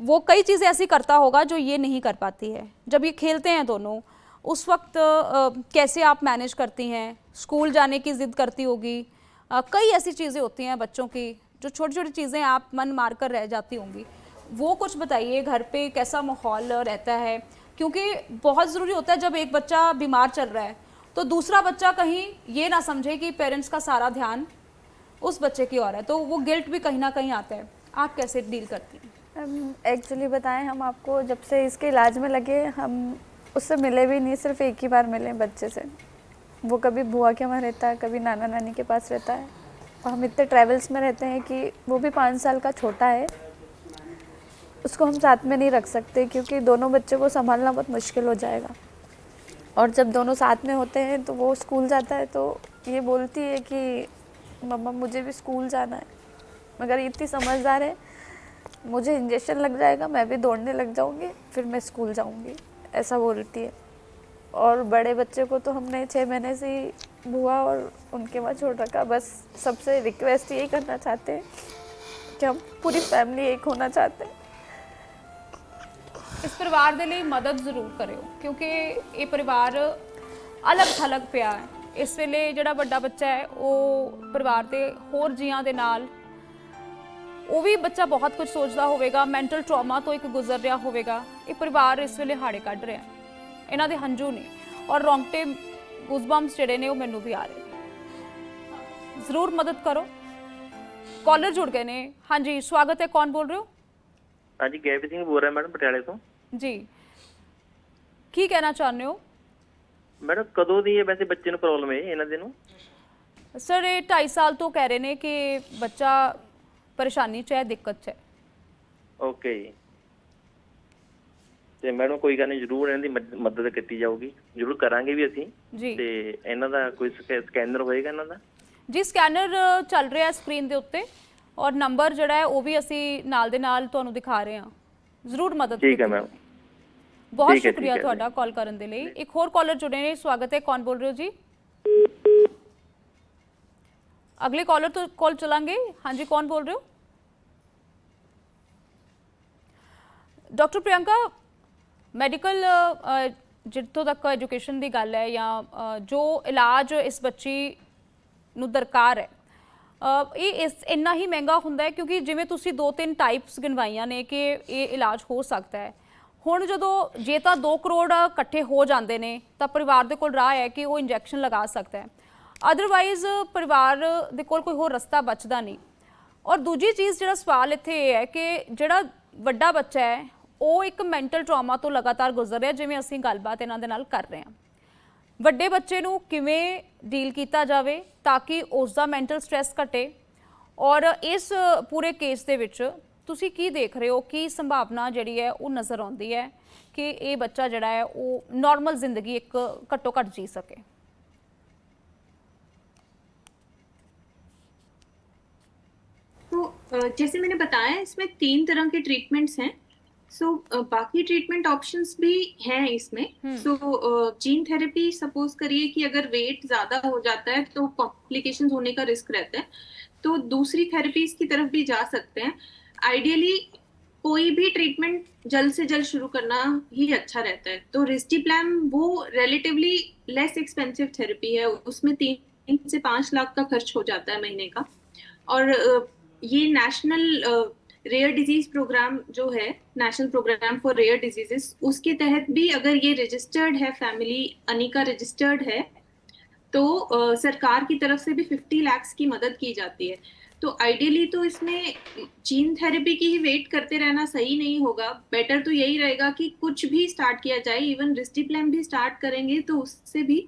वो कई चीज़ें ऐसी करता होगा जो ये नहीं कर पाती है, जब ये खेलते हैं दोनों उस वक्त कैसे आप मैनेज करती हैं? स्कूल जाने की ज़िद करती होगी, कई ऐसी चीज़ें होती हैं बच्चों की जो छोटी छोटी चीज़ें आप मन मार कर रह जाती होंगी, वो कुछ बताइए। घर पे कैसा माहौल रहता है? क्योंकि बहुत ज़रूरी होता है जब एक बच्चा बीमार चल रहा है तो दूसरा बच्चा कहीं ये ना समझे कि पेरेंट्स का सारा ध्यान उस बच्चे की ओर है, तो वो गिल्ट भी कहीं ना कहीं आता है। आप कैसे डील करती हैं? एक्चुअली बताएं, हम आपको जब से इसके इलाज में लगे हम उससे मिले भी नहीं, सिर्फ एक ही बार मिले बच्चे से। वो कभी बुआ के वहाँ रहता है, कभी नाना नानी के पास रहता है, और हम इतने ट्रैवल्स में रहते हैं कि वो भी 5 साल का छोटा है, उसको हम साथ में नहीं रख सकते क्योंकि दोनों बच्चों को संभालना बहुत मुश्किल हो जाएगा। और जब दोनों साथ में होते हैं तो वो स्कूल जाता है तो ये बोलती है कि मम्मा मुझे भी स्कूल जाना है, मगर ये इतनी समझदार है, मुझे इंजेक्शन लग जाएगा मैं भी दौड़ने लग जाऊंगी फिर मैं स्कूल जाऊंगी, ऐसा बोलती है। और बड़े बच्चे को तो हमने 6 महीने से ही बुआ और उनके वहाँ छोड़ रखा। बस सबसे रिक्वेस्ट यही करना चाहते हैं कि हम पूरी फैमिली एक होना चाहते हैं। इस परिवार ਦੇ ਲਈ ਮਦਦ ਜ਼ਰੂਰ ਕਰਿਓ ਕਿਉਂਕਿ ਇਹ ਪਰਿਵਾਰ ਅਲੱਗ ਥਲੱਗ ਪਿਆ ਹੈ। ਇਸ ਵੇਲੇ ਜਿਹੜਾ ਵੱਡਾ ਬੱਚਾ ਹੈ ਉਹ ਪਰਿਵਾਰ ਦੇ ਹੋਰ ਜੀਆਂ ਦੇ ਨਾਲ, ਉਹ ਵੀ ਬੱਚਾ ਬਹੁਤ ਕੁਝ ਸੋਚਦਾ ਹੋਵੇਗਾ, ਮੈਂਟਲ ਟਰਾਮਾ ਤੋਂ ਇੱਕ ਗੁਜ਼ਰ ਰਿਹਾ ਹੋਵੇਗਾ। ਇਹ ਪਰਿਵਾਰ ਇਸ ਵੇਲੇ ਹਾੜੇ ਕੱਢ ਰਿਹਾ, ਇਹਨਾਂ ਦੇ ਹੰਝੂ ਨੇ ਔਰ ਰੌਂਗਟੇ ਗੂਜ਼ਬੰਪਸ ਜਿਹੜੇ ਨੇ ਉਹ ਮੈਨੂੰ ਵੀ ਆ ਰਹੇ। ਜ਼ਰੂਰ ਮਦਦ ਕਰੋ। ਕਾਲਰ ਜੁੜ ਗਏ ਨੇ। ਹਾਂਜੀ, ਸਵਾਗਤ ਹੈ। ਕੌਣ ਬੋਲ ਰਹੇ ਹੋ? हाँ जी, गैवी सिंह बोल रहा है मैडम, पटियाले तो जी। की कहना चाहते हो मैडम? कदों दी है वैसे बच्चे ਨੂੰ ਪ੍ਰੋਬਲਮ ਹੈ ਇਹਨਾਂ ਦੇ ਨੂੰ? सर ये 2.5 साल तो कह रहे ने कि बच्चा परेशानी च है, दिक्कत च है। ਓਕੇ ਜੀ, ਤੇ ਮੈਡਮ ਕੋਈ ਗੱਲ ਨਹੀਂ, ਜ਼ਰੂਰ ਇਹਨਾਂ ਦੀ ਮਦਦ ਕੀਤੀ ਜਾਊਗੀ, ਜ਼ਰੂਰ ਕਰਾਂਗੇ ਵੀ ਅਸੀਂ ਜੀ। ਤੇ ਇਹਨਾਂ ਦਾ ਕੋਈ ਸਕੈਨਰ ਹੋਏਗਾ ਇਹਨਾਂ ਦਾ? जी, स्कैनर चल रहा है स्क्रीन के उत्ते और नंबर जड़ा है वो भी असी नाल दे नाल तुहानू दिखा रहे हैं। जरूर मदद ठीक है मैम, बहुत शुक्रिया तुहाडा कॉल करन दे लई। एक होर कॉलर जुड़े ने, स्वागत है। कौन बोल रहे हो जी? अगले कॉलर तो कॉल चलांगे। हाँ जी, कौन बोल रहे हो? डॉक्टर प्रियंका, मैडिकल जितों तक एजुकेशन की गल है या जो इलाज इस बच्ची नू दरकार है, ये इस इन्ना ही महंगा हुंदा है क्योंकि जिवें तुसीं 2-3 टाइप्स गिनवाइयां ने कि ये इलाज हो सकता है। हुण जदों जे तां 2 करोड़ इकट्ठे हो जाते हैं तो परिवार दे कोल राह है कि वो इंजैक्शन लगा सकता है, अदरवाइज़ परिवार दे कोल कोई होर रस्ता बचदा नहीं। और दूजी चीज़ जिहड़ा सवाल इत्थे ये है कि जिहड़ा वड्डा बच्चा है वो एक मैंटल ट्रामा तो लगातार गुजर रहा, जिवें असीं गलबात इन्हां दे नाल कर रहे हैं। ਵੱਡੇ ਬੱਚੇ ਨੂੰ ਕਿਵੇਂ ਡੀਲ ਕੀਤਾ ਜਾਵੇ ਤਾਂ ਕਿ ਉਸ ਦਾ ਮੈਂਟਲ ਸਟ੍ਰੈਸ ਘਟੇ, ਔਰ ਇਸ ਪੂਰੇ ਕੇਸ ਦੇ ਵਿੱਚ ਤੁਸੀਂ ਕੀ ਦੇਖ ਰਹੇ ਹੋ, ਕੀ ਸੰਭਾਵਨਾ ਜਿਹੜੀ ਹੈ ਉਹ ਨਜ਼ਰ ਆਉਂਦੀ ਹੈ ਕਿ ਇਹ ਬੱਚਾ ਜਿਹੜਾ ਹੈ ਉਹ ਨੋਰਮਲ ਜ਼ਿੰਦਗੀ ਇੱਕ ਘੱਟੋ ਘੱਟ ਜੀ ਸਕੇ? तो जैसे मैंने बताया इसमें 3 तरह के ट्रीटमेंट्स हैं। बाकी ट्रीटमेंट ऑप्शंस भी हैं इसमें। जीन थेरेपी, सपोज करिए कि अगर वेट ज्यादा हो जाता है तो कॉम्प्लिकेशंस होने का रिस्क रहता है, तो दूसरी थेरेपीज की तरफ भी जा सकते हैं। आइडियली कोई भी ट्रीटमेंट जल्द से जल्द शुरू करना ही अच्छा रहता है। तो रिस्टीप्लैम वो रिलेटिवली लेस एक्सपेंसिव थेरेपी है, उसमें 3 से 5 लाख का खर्च हो जाता है महीने का। और ये नेशनल रेयर डिजीज प्रोग्राम जो है, national programme for rare diseases, उसके तहत भी अगर ये रजिस्टर्ड है, फैमिली अनिका रजिस्टर्ड है, तो सरकार की तरफ से भी 50 लाख की मदद की जाती है। तो आइडियली तो इसमें जीन थेरेपी की ही वेट करते रहना सही नहीं होगा। बेटर तो यही रहेगा कि कुछ भी स्टार्ट किया जाए, इवन रिस्टीप्लैम भी स्टार्ट करेंगे तो उससे भी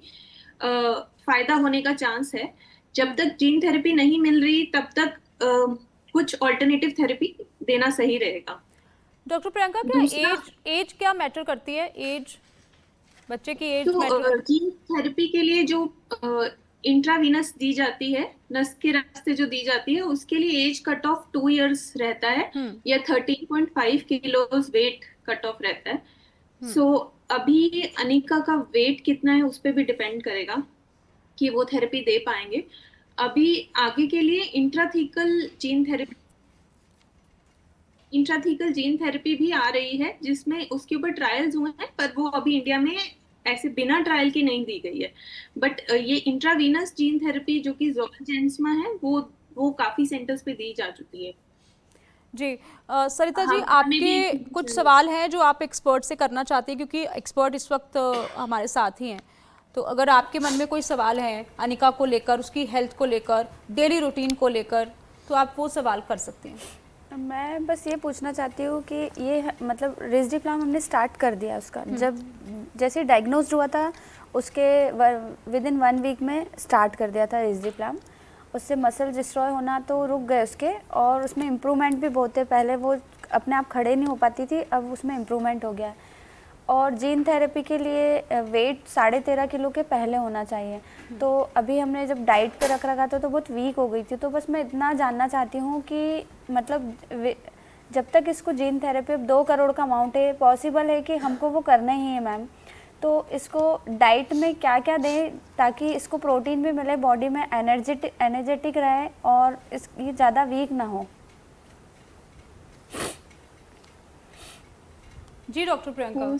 फायदा होने का चांस है। जब तक जीन थेरेपी नहीं मिल रही तब तक कुछ ऑल्टरनेटिव थेरेपी देना सही रहेगा। डॉक्टर प्रियंका, क्या एज क्या मैटर करती है? एज, बच्चे की एज तो जीन थेरेपी के लिए जो इंट्रावीनस दी जाती है, नस के रास्ते जो दी जाती है, उसके लिए एज कट ऑफ 2 इयर्स रहता है, या 13.5 किलोज वेट कट ऑफ रहता है। सो अभी अनिका का वेट कितना है उस पर भी डिपेंड करेगा कि वो थेरेपी दे पाएंगे। अभी आगे के लिए इंट्राथीकल जीन थेरेपी भी आ रही है, जिसमें उसके ऊपर ट्रायल्स हुए हैं, पर वो अभी इंडिया में ऐसे बिना ट्रायल की नहीं दी गई है। बट ये इंट्रावीनस जीन थेरेपी जो कि जोलेंसमा है, वो काफी सेंटर्स पे दी जा चुकी है। जी सरिता जी, आपके कुछ सवाल हैं जो आप एक्सपर्ट से करना चाहते हैं, क्योंकि एक्सपर्ट इस वक्त हमारे साथ ही हैं। तो अगर आपके मन में कोई सवाल है अनिका को लेकर, उसकी हेल्थ को लेकर, डेली रूटीन को लेकर, तो आप वो सवाल कर सकते हैं। मैं बस ये पूछना चाहती हूँ कि ये मतलब रिस्टीप्लैम हमने स्टार्ट कर दिया उसका, जब जैसे डायग्नोज हुआ था उसके विदिन 1 वीक में स्टार्ट कर दिया था रिस्टीप्लैम। उससे मसल डिस्ट्रॉय होना तो रुक गए उसके, और उसमें इम्प्रूवमेंट भी बहुत है। पहले वो अपने आप खड़े नहीं हो पाती थी, अब उसमें इम्प्रूवमेंट हो गया है। और जीन थेरेपी के लिए वेट 13.5 किलो के पहले होना चाहिए। तो अभी हमने जब डाइट पे रख रखा था तो बहुत वीक हो गई थी। तो बस मैं इतना जानना चाहती हूँ कि मतलब जब तक इसको जीन थेरेपी 2 करोड़ का अमाउंट है, पॉसिबल है कि हमको वो करना ही है मैम, तो इसको डाइट में क्या क्या दें ताकि इसको प्रोटीन भी मिले, बॉडी में एनर्जेटिक रहे और ये ज़्यादा वीक ना हो। जी डॉक्टर प्रियंका।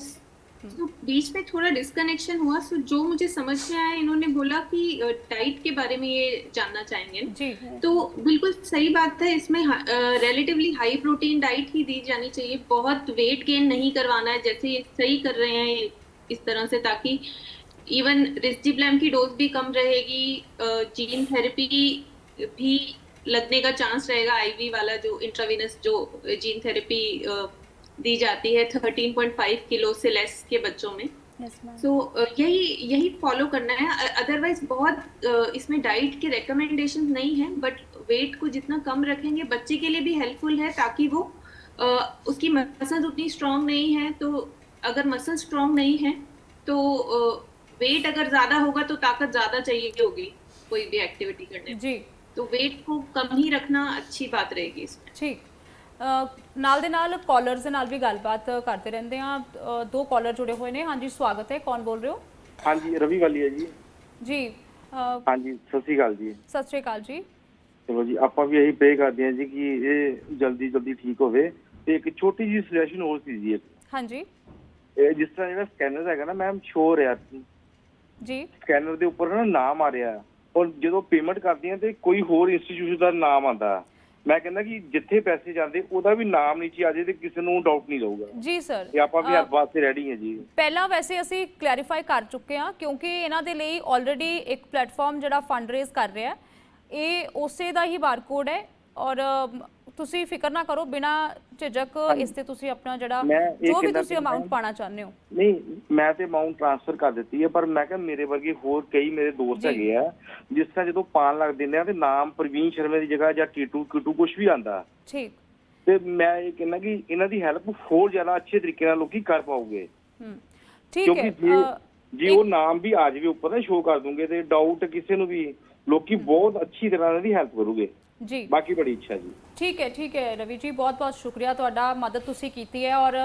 तो बीच में थोड़ा डिस्कनेक्शन हुआ, सो जो मुझे समझ में आया, इन्होंने बोला कि डाइट के बारे में ये जानना चाहेंगे जी। तो बिल्कुल सही बात है, इसमें रिलेटिवली हाई प्रोटीन डाइट ही दी जानी चाहिए। बहुत वेट गेन नहीं करवाना है, जैसे ये सही कर रहे हैं इस तरह से, ताकि इवन रिस्टीप्लैम की डोज भी कम रहेगी, जीन थेरेपी भी लगने का चांस रहेगा, आईवी वाला जो इंट्रावीनस जो जीन थेरेपी दी जाती है 13.5 किलो से लेस के बच्चों में। सो यही फॉलो करना है। अदरवाइज बहुत इसमें डाइट के रिकमेंडेशन नहीं है, बट वेट को जितना कम रखेंगे बच्चे के लिए भी हेल्पफुल है, ताकि वो उसकी मसल्स उतनी स्ट्रांग नहीं है। तो अगर मसल स्ट्रांग नहीं है तो वेट अगर ज्यादा होगा तो ताकत ज्यादा चाहिए होगी कोई भी एक्टिविटी करने में। जी, तो वेट को कम ही रखना अच्छी बात रहेगी इसमें। ठीक। ਨਾਲ ਦੇ ਨਾਲ ਕਾਲਰਸ ਦੇ ਨਾਲ ਵੀ ਗੱਲਬਾਤ ਕਰਦੇ ਰਹਿੰਦੇ ਆ। 2 ਕਾਲਰ ਜੁੜੇ ਹੋਏ ਨੇ। ਹਾਂਜੀ, ਸਵਾਗਤ ਹੈ। ਕੌਣ ਬੋਲ ਰਹੇ ਹੋ? ਹਾਂਜੀ, ਰਵੀ ਵਾਲੀ ਹੈ ਜੀ। ਜੀ ਹਾਂਜੀ, ਸਤਿ ਸ਼੍ਰੀ ਅਕਾਲ ਜੀ। ਸਤਿ ਸ਼੍ਰੀ ਅਕਾਲ ਜੀ। ਚਲੋ ਜੀ, ਆਪਾਂ ਵੀ ਇਹੀ ਪ੍ਰੇ ਕਰਦੇ ਹਾਂ ਜੀ ਕਿ ਇਹ ਜਲਦੀ ਠੀਕ ਹੋਵੇ। ਤੇ ਇੱਕ ਛੋਟੀ ਜਿਹੀ ਸੁਜੈਸ਼ਨ ਹੋਰ ਸੀ ਜੀ। ਹਾਂਜੀ, ਇਹ ਜਿਸ ਤਰ੍ਹਾਂ ਜਿਹੜਾ ਸਕੈਨਰ ਹੈਗਾ ਨਾ ਮੈਮ, ਸ਼ੋ ਰਿਹਾ ਜੀ, ਸਕੈਨਰ ਦੇ ਉੱਪਰ ਨਾ ਨਾਮ ਆ ਰਿਹਾ, ਔਰ ਜਦੋਂ ਪੇਮੈਂਟ ਕਰਦੀ ਆ ਤੇ ਕੋਈ ਹੋਰ ਇੰਸਟੀਚਿਊਸ਼ਨ ਦਾ ਨਾਮ ਆਉਂਦਾ। ਮੈਂ ਕਹਿੰਦਾ ਕਿ ਜਿੱਥੇ ਪੈਸੇ ਜਾਂਦੇ ਉਹਦਾ ਵੀ ਨਾਮ ਨੀਚੇ ਆ ਜਾਏ ਤੇ ਕਿਸੇ ਨੂੰ ਡਾਊਟ ਨਹੀਂ ਰਹੂਗਾ। ਜੀ ਸਰ, ਇਹ ਆਪਾਂ ਵੀ ਹਰ ਵਾਸਤੇ ਰੈਡੀ ਹਾਂ ਜੀ। ਪਹਿਲਾਂ ਵੈਸੇ ਅਸੀਂ ਕਲੈਰੀਫਾਈ ਕਰ ਚੁੱਕੇ ਹਾਂ, ਕਿਉਂਕਿ ਇਹਨਾਂ ਦੇ ਲਈ ਆਲਰੇਡੀ ਇੱਕ ਪਲੇਟਫਾਰਮ ਜਿਹੜਾ ਫੰਡ ਰੇਜ਼ ਕਰ ਰਿਹਾ, ਇਹ ਉਸੇ ਦਾ ਹੀ ਬਾਰਕੋਡ ਹੈ। ਔਰ ਤੁਸੀਂ ਫਿਕਰ ਨਾ ਕਰੋ, ਬਿਨਾ ਝਿਜਕ ਇਸ ਤੇ ਤੁਸੀਂ ਆਪਣਾ ਜਿਹੜਾ ਜੋ ਵੀ ਤੁਸੀਂ ਅਮਾਉਂਟ ਪਾਣਾ ਚਾਹੁੰਦੇ ਹੋ। ਨਹੀਂ, ਮੈਂ ਤੇ ਅਮਾਉਂਟ ਟ੍ਰਾਂਸਫਰ ਕਰ ਦਿੱਤੀ ਹੈ, ਪਰ ਮੈਂ ਕਿਹਾ ਮੇਰੇ ਵਰਗੇ ਹੋਰ ਕਈ ਮੇਰੇ ਦੋਸਤ ਹੈਗੇ ਆ, ਜਿਸ ਤਰ੍ਹਾਂ ਜਦੋਂ ਪਾਣ ਲੱਗ ਦਿੰਦੇ ਆ ਤੇ ਨਾਮ ਪ੍ਰਵੀਨ ਸ਼ਰਮੇ ਦੀ ਜਗ੍ਹਾ ਜਾਂ ਕੀਟੂ ਕੁਝ ਵੀ ਆਂਦਾ। ਠੀਕ। ਤੇ ਮੈਂ ਇਹ ਕਹਿੰਦਾ ਕਿ ਇਹਨਾਂ ਦੀ ਹੈਲਪ ਹੋਰ ਜ਼ਿਆਦਾ ਅੱਛੇ ਤਰੀਕੇ ਨਾਲ ਲੋਕੀ ਕਰ ਪਾਉਗੇ। ਠੀਕ ਹੈ। ਜੇ ਉਹ ਨਾਮ ਵੀ ਆ ਜਾਵੇ ਉੱਪਰ ਨਾ ਸ਼ੋ ਕਰ ਦੂੰਗੇ ਤੇ ਡਾਊਟ ਕਿਸੇ ਨੂੰ ਵੀ ਲੋਕੀ ਬਹੁਤ ਅੱਛੀ ਤਰ੍ਹਾਂ ਇਹਨਾਂ ਦੀ ਹੈਲਪ ਕਰੂਗੇ ਜੀ। ਬਾਕੀ ਬੜੀ ਇੱਛਾ ਜੀ। ਠੀਕ ਹੈ ਰਵੀ ਜੀ, ਬਹੁਤ ਬਹੁਤ ਸ਼ੁਕਰੀਆ ਤੁਹਾਡਾ, ਮਦਦ ਤੁਸੀਂ ਕੀਤੀ ਹੈ। ਔਰ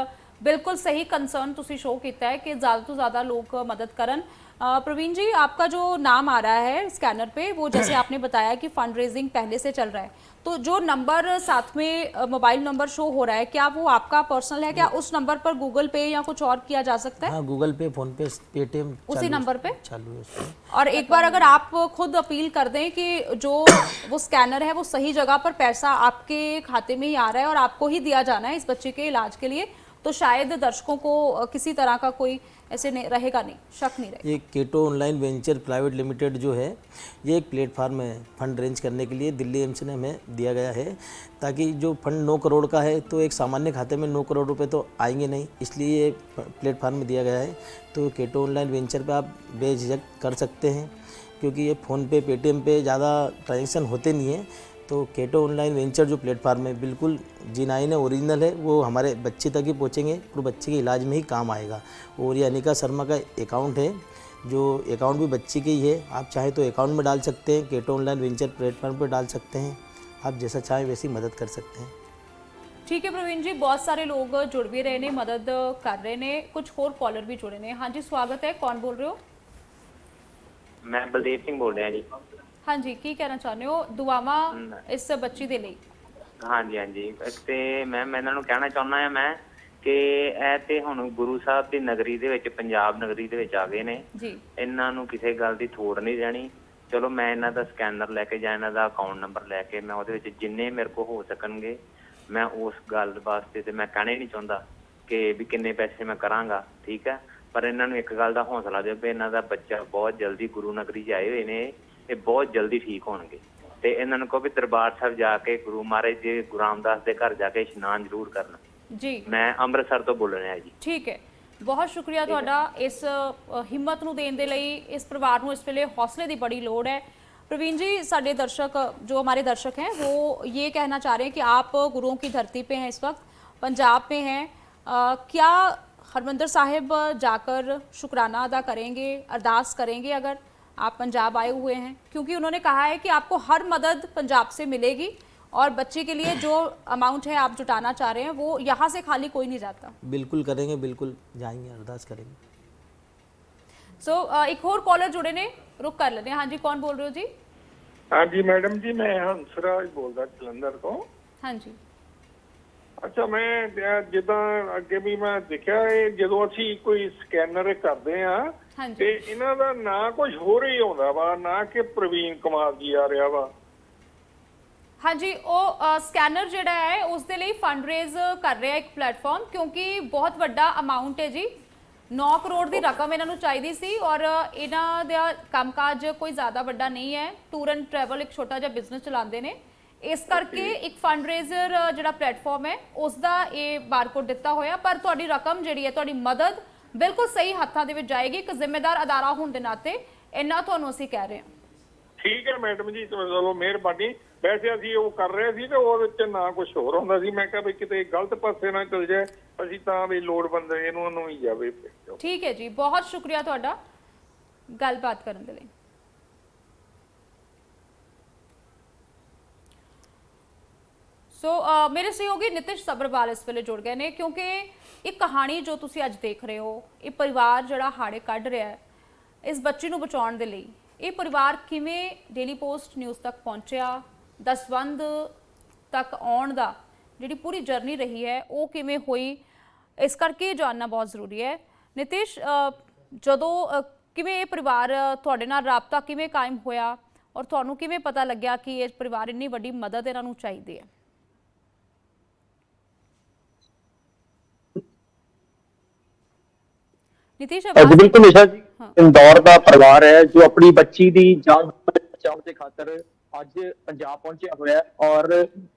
ਬਿਲਕੁਲ ਸਹੀ ਕੰਸਰਨ ਤੁਸੀਂ ਸ਼ੋ ਕੀਤਾ ਹੈ ਕਿ ਜ਼ਿਆਦਾ ਤੋਂ ਜ਼ਿਆਦਾ ਲੋਕ ਮਦਦ ਕਰਨ। प्रवीण जी, आपका जो नाम आ रहा है स्कैनर पे, वो जैसे आपने बताया कि फंड रेजिंग पहले से चल रहा है, तो जो नंबर साथ में मोबाइल नंबर शो हो रहा है, क्या वो आपका पर्सनल है? क्या उस नंबर पर गूगल पे या कुछ और किया जा सकता है? हाँ, गूगल पे, फोन पे, पेटीएम उसी नंबर पे चालू है उसमें। और एक बार अगर आप खुद अपील कर दें कि जो वो स्कैनर है वो सही जगह पर पैसा आपके खाते में ही आ रहा है और आपको ही दिया जाना है इस बच्चे के इलाज के लिए, तो शायद दर्शकों को किसी तरह का कोई ऐसे रहेगा नहीं, शक नहीं रहेगा। ये Ketto online venture private limited जो है, ये एक प्लेटफार्म है फंड रेंज करने के लिए, दिल्ली एम्स ने हमें दिया गया है, ताकि जो फंड 9 करोड़ का है तो एक सामान्य खाते में 9 करोड़ रुपए तो आएंगे नहीं, इसलिए ये प्लेटफार्म में दिया गया है। तो केटो ऑनलाइन वेंचर पे आप बेझिझक कर सकते हैं, क्योंकि ये फ़ोन पे, पेटीएम पे ज़्यादा ट्रांजेक्शन होते नहीं हैं। तो केटो ऑनलाइन वेंचर जो प्लेटफार्म है बिल्कुल जिनाइन है, ओरिजिनल है, वो हमारे बच्चे तक ही पहुँचेंगे और बच्चे के इलाज में ही काम आएगा। और ये अनिका शर्मा का अकाउंट है, जो अकाउंट भी बच्चे के ही है, आप चाहें तो अकाउंट में डाल सकते हैं, केटो ऑनलाइन वेंचर प्लेटफॉर्म पर डाल सकते हैं, आप जैसा चाहें वैसी मदद कर सकते हैं। ठीक है प्रवीण जी, बहुत सारे लोग जुड़ भी रहे ने, मदद कर रहे ने, कुछ और कॉलर भी जुड़े ने। हाँ जी, स्वागत है, कौन बोल रहे हो? मैं बलदेव सिंह बोल रहा जी। हाँ जी, की कहना चाहते हो? दुआवां इस बच्ची ਦੇ ਲਈ। हाँ जी, हाँ जी। ਤੇ ਮੈਂ ਇਹਨਾਂ ਨੂੰ ਕਹਿਣਾ ਚਾਹੁੰਦਾ ਆ ਮੈਂ ਕਿ ਇਹ ਤੇ ਹੁਣ ਗੁਰੂ ਸਾਹਿਬ ਦੀ ਨਗਰੀ ਦੇ ਵਿੱਚ, ਪੰਜਾਬ ਨਗਰੀ ਦੇ ਵਿੱਚ ਆ ਗਏ ਨੇ ਜੀ। ਇਹਨਾਂ ਨੂੰ ਕਿਸੇ ਗੱਲ ਦੀ ਥੋੜ ਨਹੀਂ ਰਹਿਣੀ। ਚਲੋ ਮੈਂ ਇਹਨਾਂ ਦਾ ਸਕੈਨਰ ਲੈ ਕੇ ਜਾਂ ਇਹਨਾਂ ਦਾ ਅਕਾਊਂਟ ਨੰਬਰ ਲੈ ਕੇ ਮੈਂ ਉਹਦੇ ਵਿੱਚ ਜਿੰਨੇ ਮੇਰੇ ਕੋਲ ਹੋ ਸਕਣਗੇ ਮੈਂ ਉਸ ਗੱਲ ਵਾਸਤੇ ਤੇ ਮੈਂ ਕਹਿਣਾ ਹੀ ਨਹੀਂ ਚਾਹੁੰਦਾ ਕਿ ਵੀ ਕਿੰਨੇ ਪੈਸੇ ਮੈਂ ਕਰਾਂਗਾ, ਠੀਕ ਹੈ। ਪਰ ਇਹਨਾਂ ਨੂੰ ਇੱਕ ਗੱਲ ਦਾ ਹੌਸਲਾ ਦਿਓ ਵੀ ਇਹਨਾਂ ਦਾ ਬੱਚਾ ਬਹੁਤ ਜਲਦੀ ਗੁਰੂ ਨਗਰੀ 'ਚ ਆਏ ਹੋਏ ਨੇ, ਇਹ ਬਹੁਤ ਜਲਦੀ ਠੀਕ ਹੋਣਗੇ। ਤੇ ਇਹਨਾਂ ਨੂੰ ਕਹੋ ਵੀ ਦਰਬਾਰ ਸਾਹਿਬ ਜਾ ਕੇ ਗੁਰੂ ਮਹਾਰਾਜ ਜੀ ਗੁਰੂ ਰਾਮਦਾਸ ਦੇ ਘਰ ਜਾ ਕੇ ਇਸ਼ਨਾਨ ਜ਼ਰੂਰ ਕਰਨਾ ਜੀ। ਮੈਂ ਅੰਮ੍ਰਿਤਸਰ ਤੋਂ ਬੋਲ ਰਿਹਾ ਜੀ। ਠੀਕ ਹੈ, ਬਹੁਤ ਸ਼ੁਕਰੀਆ ਤੁਹਾਡਾ ਇਸ ਹਿੰਮਤ ਨੂੰ ਦੇਣ ਦੇ ਲਈ। ਇਸ ਪਰਿਵਾਰ ਨੂੰ ਇਸ ਵੇਲੇ ਹੌਸਲੇ ਦੀ ਬੜੀ ਲੋੜ है। प्रवीण जी, साढ़े दर्शक, जो हमारे दर्शक हैं, वो ये कहना चाह रहे हैं कि आप गुरुओं की धरती पे हैं, इस वक्त पंजाब में हैं, क्या हरमंदिर साहिब जाकर शुक्राना अदा करेंगे, अरदास करेंगे अगर आप पंजाब आए हुए हैं? क्योंकि उन्होंने कहा है कि आपको हर मदद पंजाब से मिलेगी और बच्चे के लिए जो अमाउंट है आप जुटाना चाह रहे हैं वो यहाँ से खाली कोई नहीं जाता। बिल्कुल करेंगे, बिल्कुल जाएंगे, अरदास करेंगे। एक और कॉलर जुड़े ने, रुक कर लेने। हाँ जी, कौन बोल रहे हो जी? हाँ जी मैडम जी, मैं हंसराज बोलदा जलंधर तो। हाँ जी। अच्छा, मैं जिदा अगे भी मैं देखा है जो असी कोई स्कैनर करते हैं ते इन्हां दा ना कुछ होर ही आउंदा वा, ना कि प्रवीण कुमार जी आ रहा वा। हाँ जी, वो स्कैनर जिहड़ा है उस दे लई फंड रेज कर रहा है एक प्लेटफॉर्म, क्योंकि बहुत वड्डा अमाउंट है जी। 9 करोड़ की रकम इन्हों चाहिए सी और इन्हों का कामकाज कोई ज़्यादा वड्डा नहीं है, टूर एंड ट्रैवल एक छोटा जिहा बिजनेस चलाते हैं, इस करके एक फंड रेजर जिहड़ा प्लेटफॉर्म है उसका ये बारकोड दिता होया। पर तुहाडी रकम जिहड़ी है, तुहाडी मदद बिल्कुल सही हत्थां दे विच जाएगी। एक जिम्मेदार अदारा होने के नाते इन्ना तुहानूं असीं कह रहे हैं। ठीक है मैडम जी, चलो मेहरबानी। वैसे असीं वो कर रहे सी ते ਉਹਦੇ ਵਿੱਚ ਨਾ कुछ होर हुंदा सी, मैं कहा भी किते गलत पासे ना चल जाए, ਅਸੀਂ ਤਾਂ ਵੀ ਲੋੜਵੰਦ ਇਹਨੂੰ ਨੂੰ ਹੀ ਜਾਵੇ। ठीक है जी, बहुत शुक्रिया ਤੁਹਾਡਾ ਗੱਲਬਾਤ ਕਰਨ ਦੇ ਲਈ। मेरे सहयोगी नितिश सब्रवाल इस वेले जुड़ गए हैं, क्योंकि एक कहानी जो तुसी अज देख रहे हो, ये परिवार जिहड़ा हाड़े कढ़ रहा है इस बच्ची नूं बचाउण दे लई, ये परिवार किवें डेली पोस्ट न्यूज़ तक पहुंचिया, दसवंध तक आउण दा जिहड़ी पूरी जर्नी रही है वो किवें होई, इस करके जानना बहुत ज़रूरी है। नितिश, जदों किवें ये परिवार तुहाडे नाल राबता किवें कायम होया और तुहानूं किवें पता लग्या कि ये परिवार इन्नी वड्डी मदद इन्हां नूं चाहीदी है? नितिश, बिल्कुल निशा जी, इंदौर का परिवार है जो अपनी बच्ची की जान बचाने के खातर अज पंजाब पहुंचा हुआ है और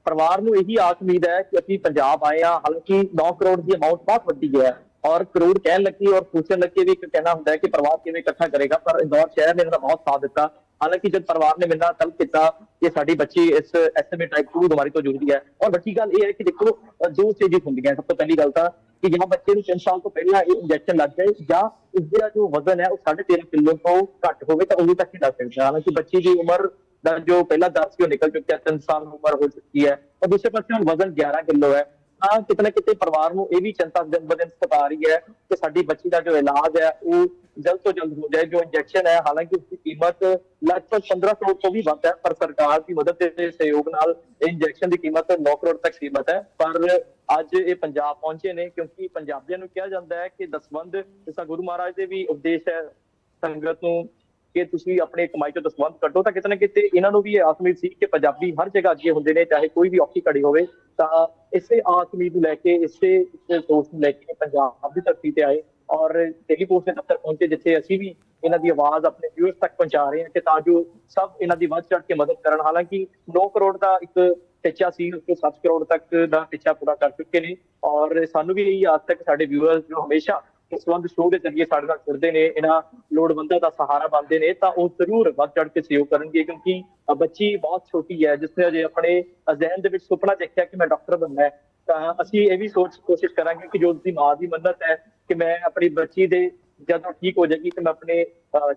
परिवार को यही आस उम्मीद है कि अभी पंजाब आए हैं। हालांकि 9 करोड़ की अमाउंट बहुत वड्डी है और करोड़ कहन लगी और सोचने लगे भी कहना होता है कि परिवार किवें इकट्ठा करेगा, पर इंदौर शहर ने इन्होंने बहुत साथ दिता। हालांकि जब परिवार ने मेरे तलब किया कि साडी बच्ची इस SMA टाइप 2 बीमारी तो जुड़ती है, और बड़ी गल यह है कि देखो दो स्टेजेस होंगे। सब तो पहली गल तो कि जहां बच्चे 3 साल तो पहला इंजैक्शन लग जाए या इसका जो वजन है वो 13.5 किलो तो घट होवे तो उदों तक ही लग सकता है। हालांकि बच्ची की उम्र जो पहला दर सी निकल चुकी है, 3 साल उम्र हो चुकी है, और दूसरे पास वजन 11 किलो है। ਤਾਂ ਕਿਤੇ ਨਾ ਕਿਤੇ ਪਰਿਵਾਰ ਨੂੰ ਇਹ ਵੀ ਚਿੰਤਾ ਦਿਨ ਬ ਦਿਨ ਸਤਾ ਰਹੀ ਹੈ ਕਿ ਸਾਡੀ ਬੱਚੀ ਦਾ ਜੋ ਇਲਾਜ ਹੈ ਉਹ ਜਲਦ ਤੋਂ ਜਲਦ ਹੋ ਜਾਏ। ਜੋ ਇੰਜੈਕਸ਼ਨ ਹੈ, ਹਾਲਾਂਕਿ ਉਸकी कीमत लगभग 15 करोड़ ਤੋਂ ਵੀ ਵੱਧ ਹੈ, ਪਰ ਸਰਕਾਰ ਦੀ ਮਦਦ ਤੇ ਸਹਿਯੋਗ ਨਾਲ ਇੰਜੈਕਸ਼ਨ ਦੀ ਕੀਮਤ 9 ਕਰੋੜ ਤੱਕ ਸੀਮਤ ਹੈ। ਪਰ ਅੱਜ ਇਹ ਪੰਜਾਬ ਪਹੁੰਚੇ ਨੇ ਕਿਉਂਕਿ ਪੰਜਾਬੀਆਂ ਨੂੰ ਕਿਹਾ ਜਾਂਦਾ ਹੈ ਕਿ ਦਸਵੰਧ, ਜਿਸ ਤਰ੍ਹਾਂ ਗੁਰੂ ਮਹਾਰਾਜ ਦੇ ਵੀ ਉਪਦੇਸ਼ ਹੈ ਸੰਗਤ ਨੂੰ ਕਿ ਤੁਸੀਂ ਆਪਣੀ ਕਮਾਈ ਚੋਂ ਦਸਵੰਧ ਕੱਢੋ, ਤਾਂ ਕਿਤੇ ਨਾ ਕਿਤੇ ਇਹਨਾਂ ਨੂੰ ਵੀ ਇਹ ਆਸ ਉਮੀਦ ਸੀ ਕਿ ਪੰਜਾਬੀ ਹਰ ਜਗ੍ਹਾ ਅੱਗੇ ਹੁੰਦੇ ਨੇ, ਚਾਹੇ ਕੋਈ ਵੀ ਔਖੀ ਘੜੀ ਹੋਵੇ। ਤਾਂ ਇਸੇ ਆਸ ਉਮੀਦ ਨੂੰ ਲੈ ਕੇ, ਇਸੇ ਸੋਚ ਨੂੰ ਲੈ ਕੇ ਪੰਜਾਬ ਦੀ ਧਰਤੀ ਤੇ ਆਏ ਔਰ ਡੇਲੀ ਪੋਸਟ ਦੇ ਦਫ਼ਤਰ ਪਹੁੰਚੇ, ਜਿੱਥੇ ਅਸੀਂ ਵੀ ਇਹਨਾਂ ਦੀ ਆਵਾਜ਼ ਆਪਣੇ ਵਿਊਅਰਸ ਤੱਕ ਪਹੁੰਚਾ ਰਹੇ ਹਾਂ ਕਿ ਤਾਂ ਜੋ ਸਭ ਇਹਨਾਂ ਦੀ ਵੱਧ ਚੜ੍ਹ ਕੇ ਮਦਦ ਕਰਨ। ਹਾਲਾਂਕਿ 9 ਕਰੋੜ ਦਾ ਇੱਕ ਟੀਚਾ ਸੀ, ਉਸ ਤੋਂ 7 ਕਰੋੜ ਤੱਕ ਦਾ ਟੀਚਾ ਪੂਰਾ ਕਰ ਚੁੱਕੇ ਨੇ ਔਰ ਸਾਨੂੰ ਵੀ ਇਹੀ ਆਸ ਹੈ ਕਿ ਸਾਡੇ ਵਿਊਅਰਸ ਜੋ ਹਮੇਸ਼ਾ ਦਸਵੰਧ ਸ਼ੋਅ ਦੇ ਜ਼ਰੀਏ ਸਾਡੇ ਨਾਲ ਜੁੜਦੇ ਨੇ, ਇਹਨਾਂ ਲੋੜਵੰਦਾਂ ਦਾ ਸਹਾਰਾ ਬਣਦੇ ਨੇ, ਤਾਂ ਉਹ ਜ਼ਰੂਰ ਵੱਧ ਚੜ੍ਹ ਕੇ ਸਹਿਯੋਗ ਕਰਨਗੇ ਕਿਉਂਕਿ ਬੱਚੀ ਬਹੁਤ ਛੋਟੀ ਹੈ ਜਿਸਨੇ ਅਜੇ ਆਪਣੇ ਜ਼ਹਿਨ ਦੇ ਵਿੱਚ ਸੁਪਨਾ ਦੇਖਿਆ ਕਿ ਮੈਂ ਡਾਕਟਰ ਬਣਨਾ ਹੈ। ਤਾਂ ਅਸੀਂ ਇਹ ਵੀ ਕੋਸ਼ਿਸ਼ ਕਰਾਂਗੇ ਕਿ ਜੋ ਉਸਦੀ ਮਾਂ ਦੀ ਮੰਨਤ ਹੈ ਕਿ ਮੈਂ ਆਪਣੀ ਬੱਚੀ ਦੇ ਜਦੋਂ ਠੀਕ ਹੋ ਜਾਏਗੀ ਤੇ ਮੈਂ ਆਪਣੇ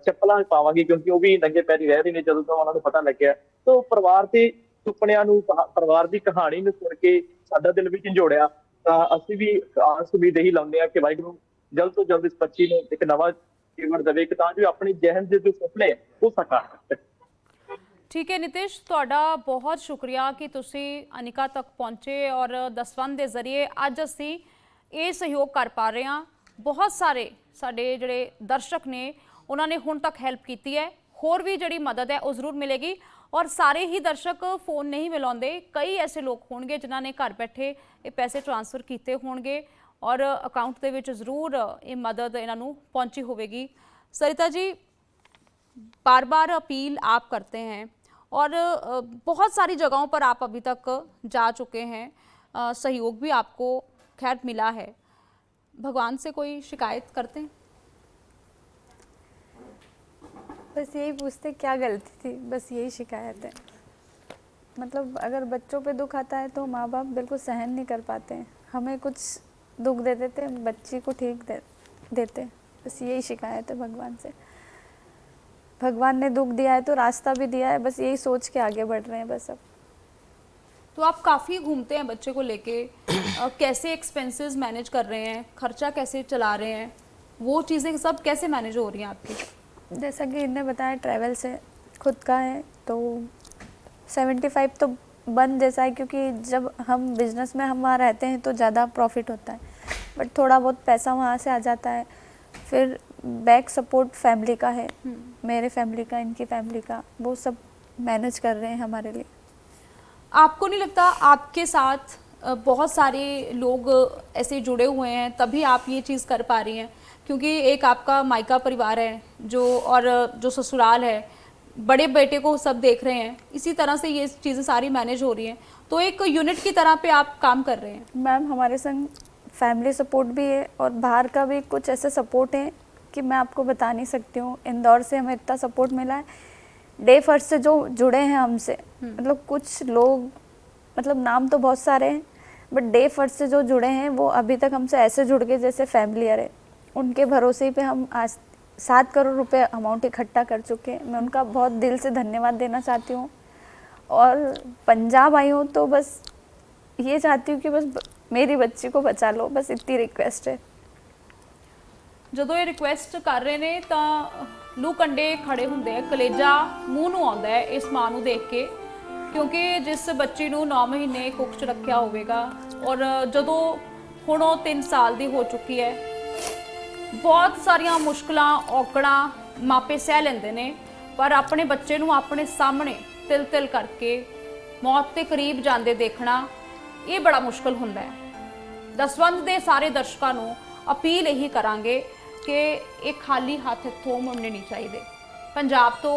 ਚੱਪਲਾਂ ਪਾਵਾਂਗੀ, ਕਿਉਂਕਿ ਉਹ ਵੀ ਨੰਗੇ ਪੈਰੀ ਰਹਿ ਰਹੇ ਨੇ ਜਦੋਂ ਤੋਂ ਉਹਨਾਂ ਨੂੰ ਪਤਾ ਲੱਗਿਆ। ਤਾਂ ਪਰਿਵਾਰ ਦੇ ਸੁਪਨਿਆਂ ਨੂੰ, ਪਰਿਵਾਰ ਦੀ ਕਹਾਣੀ ਨੂੰ ਸੁਣ ਕੇ ਸਾਡਾ ਦਿਲ ਵੀ ਝੰਜੋੜਿਆ। ਤਾਂ ਅਸੀਂ ਵੀ ਆਸ ਉਮੀਦ ਇਹੀ ਲਾਉਂਦੇ ਹਾਂ ਕਿ ਵਾਹਿਗੁਰੂ ਜਲਦ ਤੋਂ ਜਲਦ ਇਸ ਬੱਚੀ ਨੂੰ ਇੱਕ ਨਵਾਂ ਜੀਵਨ ਦੇਵੇ ਕਿ ਤਾਂ ਜੋ ਆਪਣੇ ਜ਼ਹਿਨ ਦੇ ਜੋ ਸੁਪਨੇ ਉਹ ਸਾਕਾਰ ਕਰ ਸਕੇ। ਠੀਕ ਹੈ ਨਿਤਿਸ਼, ਤੁਹਾਡਾ ਬਹੁਤ ਸ਼ੁਕਰੀਆ ਕਿ ਤੁਸੀਂ ਅਨਿਕਾ ਤੱਕ ਪਹੁੰਚੇ ਔਰ ਦਸਵੰਧ ਦੇ ਜ਼ਰੀਏ ਅੱਜ ਅਸੀਂ ਇਹ ਸਹਿਯੋਗ ਕਰ ਪਾ ਰਹੇ ਹਾਂ। ਬਹੁਤ ਸਾਰੇ ਸਾਡੇ ਜਿਹੜੇ ਦਰਸ਼ਕ ਨੇ ਉਹਨਾਂ ਨੇ ਹੁਣ ਤੱਕ ਹੈਲਪ ਕੀਤੀ ਹੈ, ਹੋਰ ਵੀ ਜਿਹੜੀ ਮਦਦ ਹੈ ਉਹ ਜ਼ਰੂਰ ਮਿਲੇਗੀ ਔਰ ਸਾਰੇ ਹੀ ਦਰਸ਼ਕ ਫੋਨ ਨਹੀਂ ਮਿਲਾਉਂਦੇ, ਕਈ ਐਸੇ ਲੋਕ ਹੋਣਗੇ ਜਿਨ੍ਹਾਂ ਨੇ ਘਰ ਬੈਠੇ ਇਹ ਪੈਸੇ ਟ੍ਰਾਂਸਫਰ ਕੀਤੇ ਹੋਣਗੇ और अकाउंट ਦੇ ਵਿੱਚ ਜ਼ਰੂਰ ਇਹ ਮਦਦ ਇਹਨਾਂ ਨੂੰ ਪਹੁੰਚੀ ਹੋਵੇਗੀ। सरिता जी, बार बार अपील आप करते हैं और बहुत सारी जगहों पर आप अभी तक जा चुके हैं, सहयोग भी आपको खैर मिला है, भगवान से कोई शिकायत करते हैं? बस यही पूछते क्या गलती थी, बस यही शिकायत है। मतलब अगर बच्चों पे दुख आता है तो माँ बाप बिल्कुल सहन नहीं कर पाते हैं, हमें कुछ दुख दे देते, बच्ची को ठीक देते, बस यही शिकायत है भगवान से। भगवान ने दुख दिया है तो रास्ता भी दिया है, बस यही सोच के आगे बढ़ रहे हैं बस अब। तो आप काफ़ी घूमते हैं बच्चे को लेके, कैसे एक्सपेंसेस मैनेज कर रहे हैं, खर्चा कैसे चला रहे हैं, वो चीज़ें सब कैसे मैनेज हो रही हैं आपकी? जैसा कि इन्हें बताया ट्रैवल से खुद का है तो 75 तो बंद जैसा है, क्योंकि जब हम बिजनेस में हम वहाँ रहते हैं तो ज़्यादा प्रॉफिट होता है, बट थोड़ा बहुत पैसा वहाँ से आ जाता है। फिर बैक सपोर्ट फैमिली का है, मेरे फैमिली का, इनकी फैमिली का, वो सब मैनेज कर रहे हैं हमारे लिए। आपको नहीं लगता आपके साथ बहुत सारे लोग ऐसे जुड़े हुए हैं तभी आप ये चीज़ कर पा रही हैं? क्योंकि एक आपका मायका परिवार है जो, और जो ससुराल है, बड़े बेटे को सब देख रहे हैं, इसी तरह से ये चीज़ें सारी मैनेज हो रही हैं, तो एक यूनिट की तरह पे आप काम कर रहे हैं। मैम हमारे संग फैमिली सपोर्ट भी है और बाहर का भी कुछ ऐसे सपोर्ट है कि मैं आपको बता नहीं सकती हूँ। इंदौर से हमें इतना सपोर्ट मिला है, डे फर्स्ट से जो जुड़े हैं हमसे, मतलब कुछ लोग, मतलब नाम तो बहुत सारे हैं, बट डे फर्स्ट से जो जुड़े हैं वो अभी तक हमसे ऐसे जुड़ गए जैसे फैमिलियर है। उनके भरोसे पे हम आज 7 करोड़ रुपए अमाउंट इकट्ठा कर चुके हैं। मैं उनका बहुत दिल से धन्यवाद देना चाहती हूँ। और पंजाब आई हूँ तो बस ये चाहती हूँ कि बस मेरी बच्ची को बचा लो, बस इतनी रिक्वेस्ट है। ਜਦੋਂ ਇਹ ਰਿਕੁਐਸਟ ਕਰ ਰਹੇ ਨੇ ਤਾਂ ਲੂ ਕੰਡੇ ਖੜੇ ਹੁੰਦੇ ਆ, ਕਲੇਜਾ ਮੂੰਹ ਨੂੰ ਆਉਂਦਾ ਹੈ ਇਸ ਮਾਂ ਨੂੰ ਦੇਖ ਕੇ, ਕਿਉਂਕਿ ਜਿਸ ਬੱਚੀ ਨੂੰ 9 ਮਹੀਨੇ ਕੁੱਖ 'ਚ ਰੱਖਿਆ ਹੋਵੇਗਾ ਔਰ ਜਦੋਂ ਹੁਣ ਉਹ 3 ਸਾਲ ਦੀ ਹੋ ਚੁੱਕੀ ਹੈ, ਬਹੁਤ ਸਾਰੀਆਂ ਮੁਸ਼ਕਲਾਂ ਔਕੜਾਂ ਮਾਪੇ ਸਹਿ ਲੈਂਦੇ ਨੇ, ਪਰ ਆਪਣੇ ਬੱਚੇ ਨੂੰ ਆਪਣੇ ਸਾਹਮਣੇ ਤਿਲ ਤਿਲ ਕਰਕੇ ਮੌਤ ਦੇ ਕਰੀਬ ਜਾਂਦੇ ਦੇਖਣਾ ਇਹ ਬੜਾ ਮੁਸ਼ਕਲ ਹੁੰਦਾ ਹੈ। ਦਸਵੰਧ ਦੇ ਸਾਰੇ ਦਰਸ਼ਕਾਂ ਨੂੰ अपील यही करांगे कि एक खाली हाथ इत्थों मुड़ने नहीं चाहिए, पंजाब तो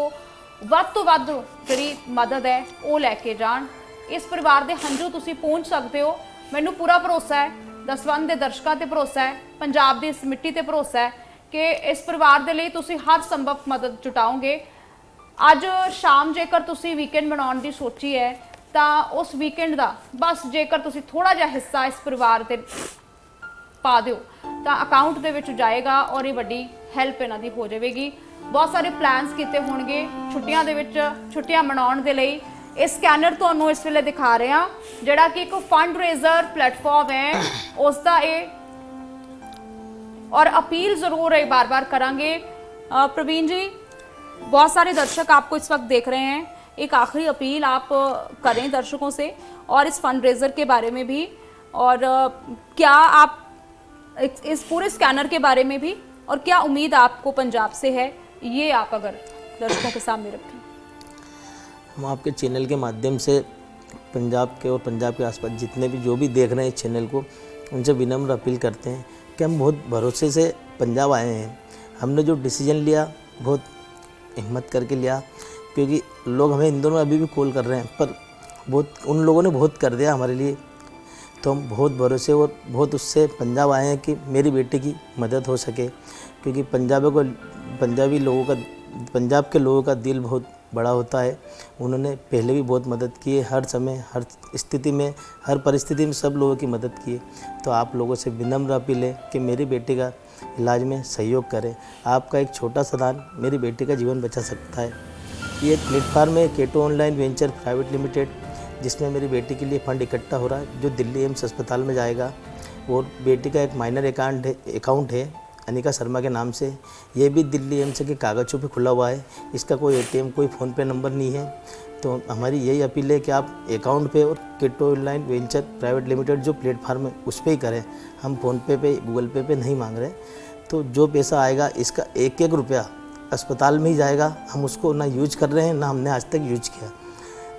वध जिहड़ी मदद है वो लैके जाण, इस परिवार के हंझू तुसीं पहुँच सकते हो। मैनूं पूरा भरोसा है, दसवंध के दर्शकों ते भरोसा है, पंजाब की इस मिट्टी ते भरोसा है कि इस परिवार के लिए तुसीं हर संभव मदद जुटाओगे। अज शाम जेकर तुसीं वीकेंड मनाउण दी सोची है तो उस वीकेंड का बस जेकर तुसीं थोड़ा जिहा हिस्सा इस परिवार ते पा दिओ तो अकाउंट दे विच जाएगा और ये वड्डी हैल्प इन्हां दी हो जाएगी। बहुत सारे प्लान्स किए होणगे छुट्टियां दे विच, छुट्टियां मनाउण दे लई ਇਹ ਸਕੈਨਰ ਤੁਹਾਨੂੰ ਇਸ ਵੇਲੇ ਦਿਖਾ ਰਹੇ ਹਾਂ, ਜਿਹੜਾ ਕਿ ਇੱਕ ਫੰਡ ਰੇਜ਼ਰ ਪਲੇਟਫਾर्म है उसका ये, और अपील जरूर है बार बार करांगे। प्रवीण जी, बहुत सारे दर्शक आपको इस वक्त देख रहे हैं, एक आखिरी अपील आप करें दर्शकों से और इस फंड रेजर के बारे में भी, और क्या आप इस पूरे स्कैनर के बारे में भी, और क्या उम्मीद आपको पंजाब से है, ये आप अगर दर्शकों के सामने रखें। हम आपके चैनल के माध्यम से पंजाब के और पंजाब के आसपास जितने भी जो भी देख रहे हैं इस चैनल को, उनसे विनम्र अपील करते हैं कि हम बहुत भरोसे से पंजाब आए हैं। हमने जो डिसीजन लिया बहुत हिम्मत करके लिया, क्योंकि लोग हमें इन दोनों अभी भी कॉल कर रहे हैं, पर बहुत उन लोगों ने बहुत कर दिया हमारे लिए, तो हम बहुत भरोसे और बहुत उससे पंजाब आए हैं कि मेरी बेटी की मदद हो सके, क्योंकि पंजाबी लोगों का, पंजाब के लोगों का दिल बहुत बड़ा होता है। उन्होंने पहले भी बहुत मदद की है, हर समय, हर स्थिति में, हर परिस्थिति में सब लोगों की मदद की है। तो आप लोगों से विनम्र अपील है कि मेरी बेटी का इलाज में सहयोग करें। आपका एक छोटा सा दान मेरी बेटी का जीवन बचा सकता है। ये एक प्लेटफार्म है Ketto online venture private limited, जिसमें मेरी बेटी के लिए फंड इकट्ठा हो रहा है, जो दिल्ली एम्स अस्पताल में जाएगा। और बेटी का एक माइनर अकाउंट है अनिका शर्मा के नाम से, ये भी दिल्ली एम्स के कागज़ों पे खुला हुआ है। इसका कोई ATM, कोई फ़ोनपे नंबर नहीं है। तो हमारी यही अपील है कि आप अकाउंट पे और Ketto online venture private limited जो प्लेटफार्म है उस पर ही करें। हम फ़ोनपे पे, गूगल पे पे नहीं मांग रहे। तो जो पैसा आएगा इसका एक रुपया अस्पताल में ही जाएगा। हम उसको ना यूज कर रहे हैं, ना हमने आज तक यूज किया।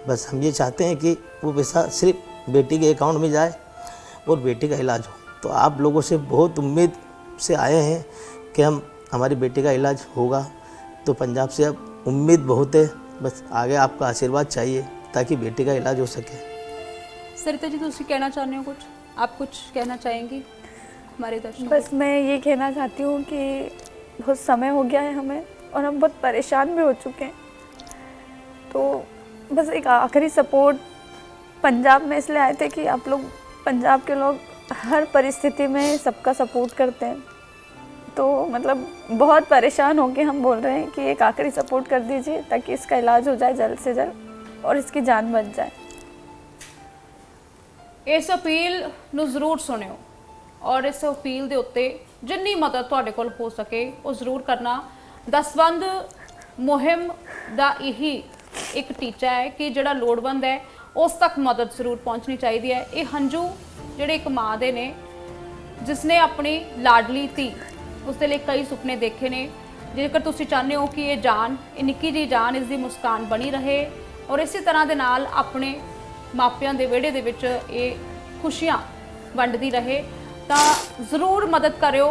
बस हम ये चाहते हैं कि वो पैसा सिर्फ बेटी के अकाउंट में जाए और बेटी का इलाज हो। तो आप लोगों से बहुत उम्मीद से आए हैं कि हमारी बेटी का इलाज होगा। तो पंजाब से अब उम्मीद बहुत है, बस आगे आपका आशीर्वाद चाहिए ताकि बेटी का इलाज हो सके। सरिता जी, तुम कहना चाहते हो कुछ? आप कुछ कहना चाहेंगी हमारे दर्शकों? बस मैं ये कहना चाहती हूँ कि बहुत समय हो गया है हमें, और हम बहुत परेशान भी हो चुके हैं। तो बस एक आखिरी सपोर्ट पंजाब में इसलिए आए थे कि आप लोग, पंजाब के लोग हर परिस्थिति में सबका सपोर्ट करते हैं। तो मतलब बहुत परेशान होके हम बोल रहे हैं कि एक आखिरी सपोर्ट कर दीजिए ताकि इसका इलाज हो जाए जल्द से जल्द और इसकी जान बच जाए। इस अपील ਨੂੰ ਜ਼ਰੂਰ ਸੁਣਿਓ और इस अपील ਦੇ ਉੱਤੇ ਜਿੰਨੀ ਮਦਦ ਤੁਹਾਡੇ ਕੋਲ ਹੋ ਸਕੇ ਉਹ ਜ਼ਰੂਰ ਕਰਨਾ। ਦਸਵੰਧ ਮੁਹਿੰਮ ਦਾ ਇਹੀ ਇੱਕ ਟੀਚਾ ਹੈ ਕਿ ਜਿਹੜਾ ਲੋੜਵੰਦ ਹੈ ਉਸ ਤੱਕ ਮਦਦ ਜ਼ਰੂਰ ਪਹੁੰਚਣੀ ਚਾਹੀਦੀ ਹੈ। ਇਹ ਹੰਝੂ ਜਿਹੜੇ ਇੱਕ ਮਾਂ ਦੇ ਨੇ जिसने अपनी लाडली धी, उसके लिए कई सुपने देखे ने। जेकर तुसी चाहते हो कि ये जान, ये निक्की जी जान, इसकी मुस्कान बनी रहे और इसी तरह के नाल अपने मापियां दे वेड़े दे विच ये खुशियां वंडदी रहे, तो जरूर मदद करियो।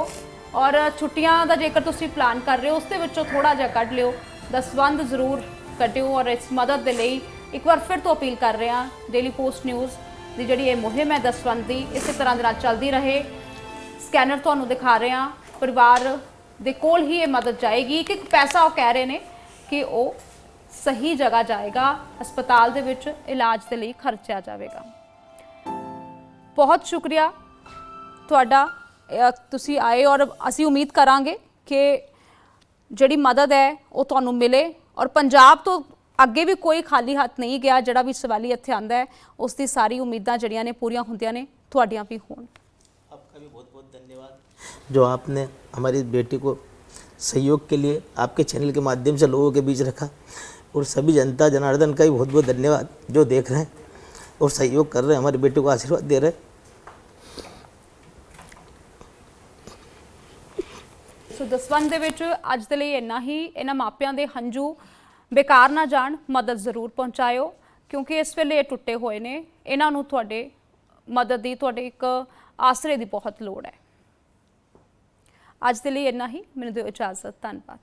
और छुट्टियां का जेकर तुसी प्लान कर रहे हो उसके विचों थोड़ा जिहा कढ़ लियो, दसवंध जरूर कड्डियो। और इस मदद के लिए एक बार फिर तो अपील कर रहे हैं, डेली पोस्ट न्यूज़ की जिहड़ी ये मुहिम है दसवंध की इस तरह के नाल चलती रहे। स्कैनर तुहानूं दिखा रहे हैं, परिवार दे कोल ही ये मदद जाएगी। एक पैसा वो कह रहे हैं कि वो सही जगह जाएगा, अस्पताल दे विच इलाज के लिए खर्चा जाएगा। बहुत शुक्रिया तुहाडा, तुसी आए और असी उम्मीद करांगे कि जिहड़ी मदद है वो तुहानूं मिले। और पंजाब तो अगे भी कोई खाली हाथ नहीं गया, जिहड़ा भी सवाली इत्थे आंदा है उसकी सारी उम्मीदां जिहड़ियां ने पूरियां हुंदियां ने, तुहाडियां भी होण। आपका भी बहुत बहुत धन्यवाद जो आपने हमारी बेटी को सहयोग के लिए आपके चैनल के माध्यम से लोगों के बीच रखा। और सभी जनता जनार्दन का भी बहुत बहुत धन्यवाद जो देख रहे हैं और सहयोग कर रहे हैं, हमारी बेटी को आशीर्वाद दे रहे हैं। सो दसवंध दे विच अज दे लई इन्ना ही। इन्हां मापियां दे हंझू बेकार ना जाण, मदद जरूर पहुँचाओ क्योंकि इस वेले ये टुटे हुए ने। इन्हां नूं तुहाडे मदद की, तुहाडे एक आसरे की बहुत लोड़ है। अज दे लई इन्ना ही। मैनूं दिओ इजाजत। धन्यवाद।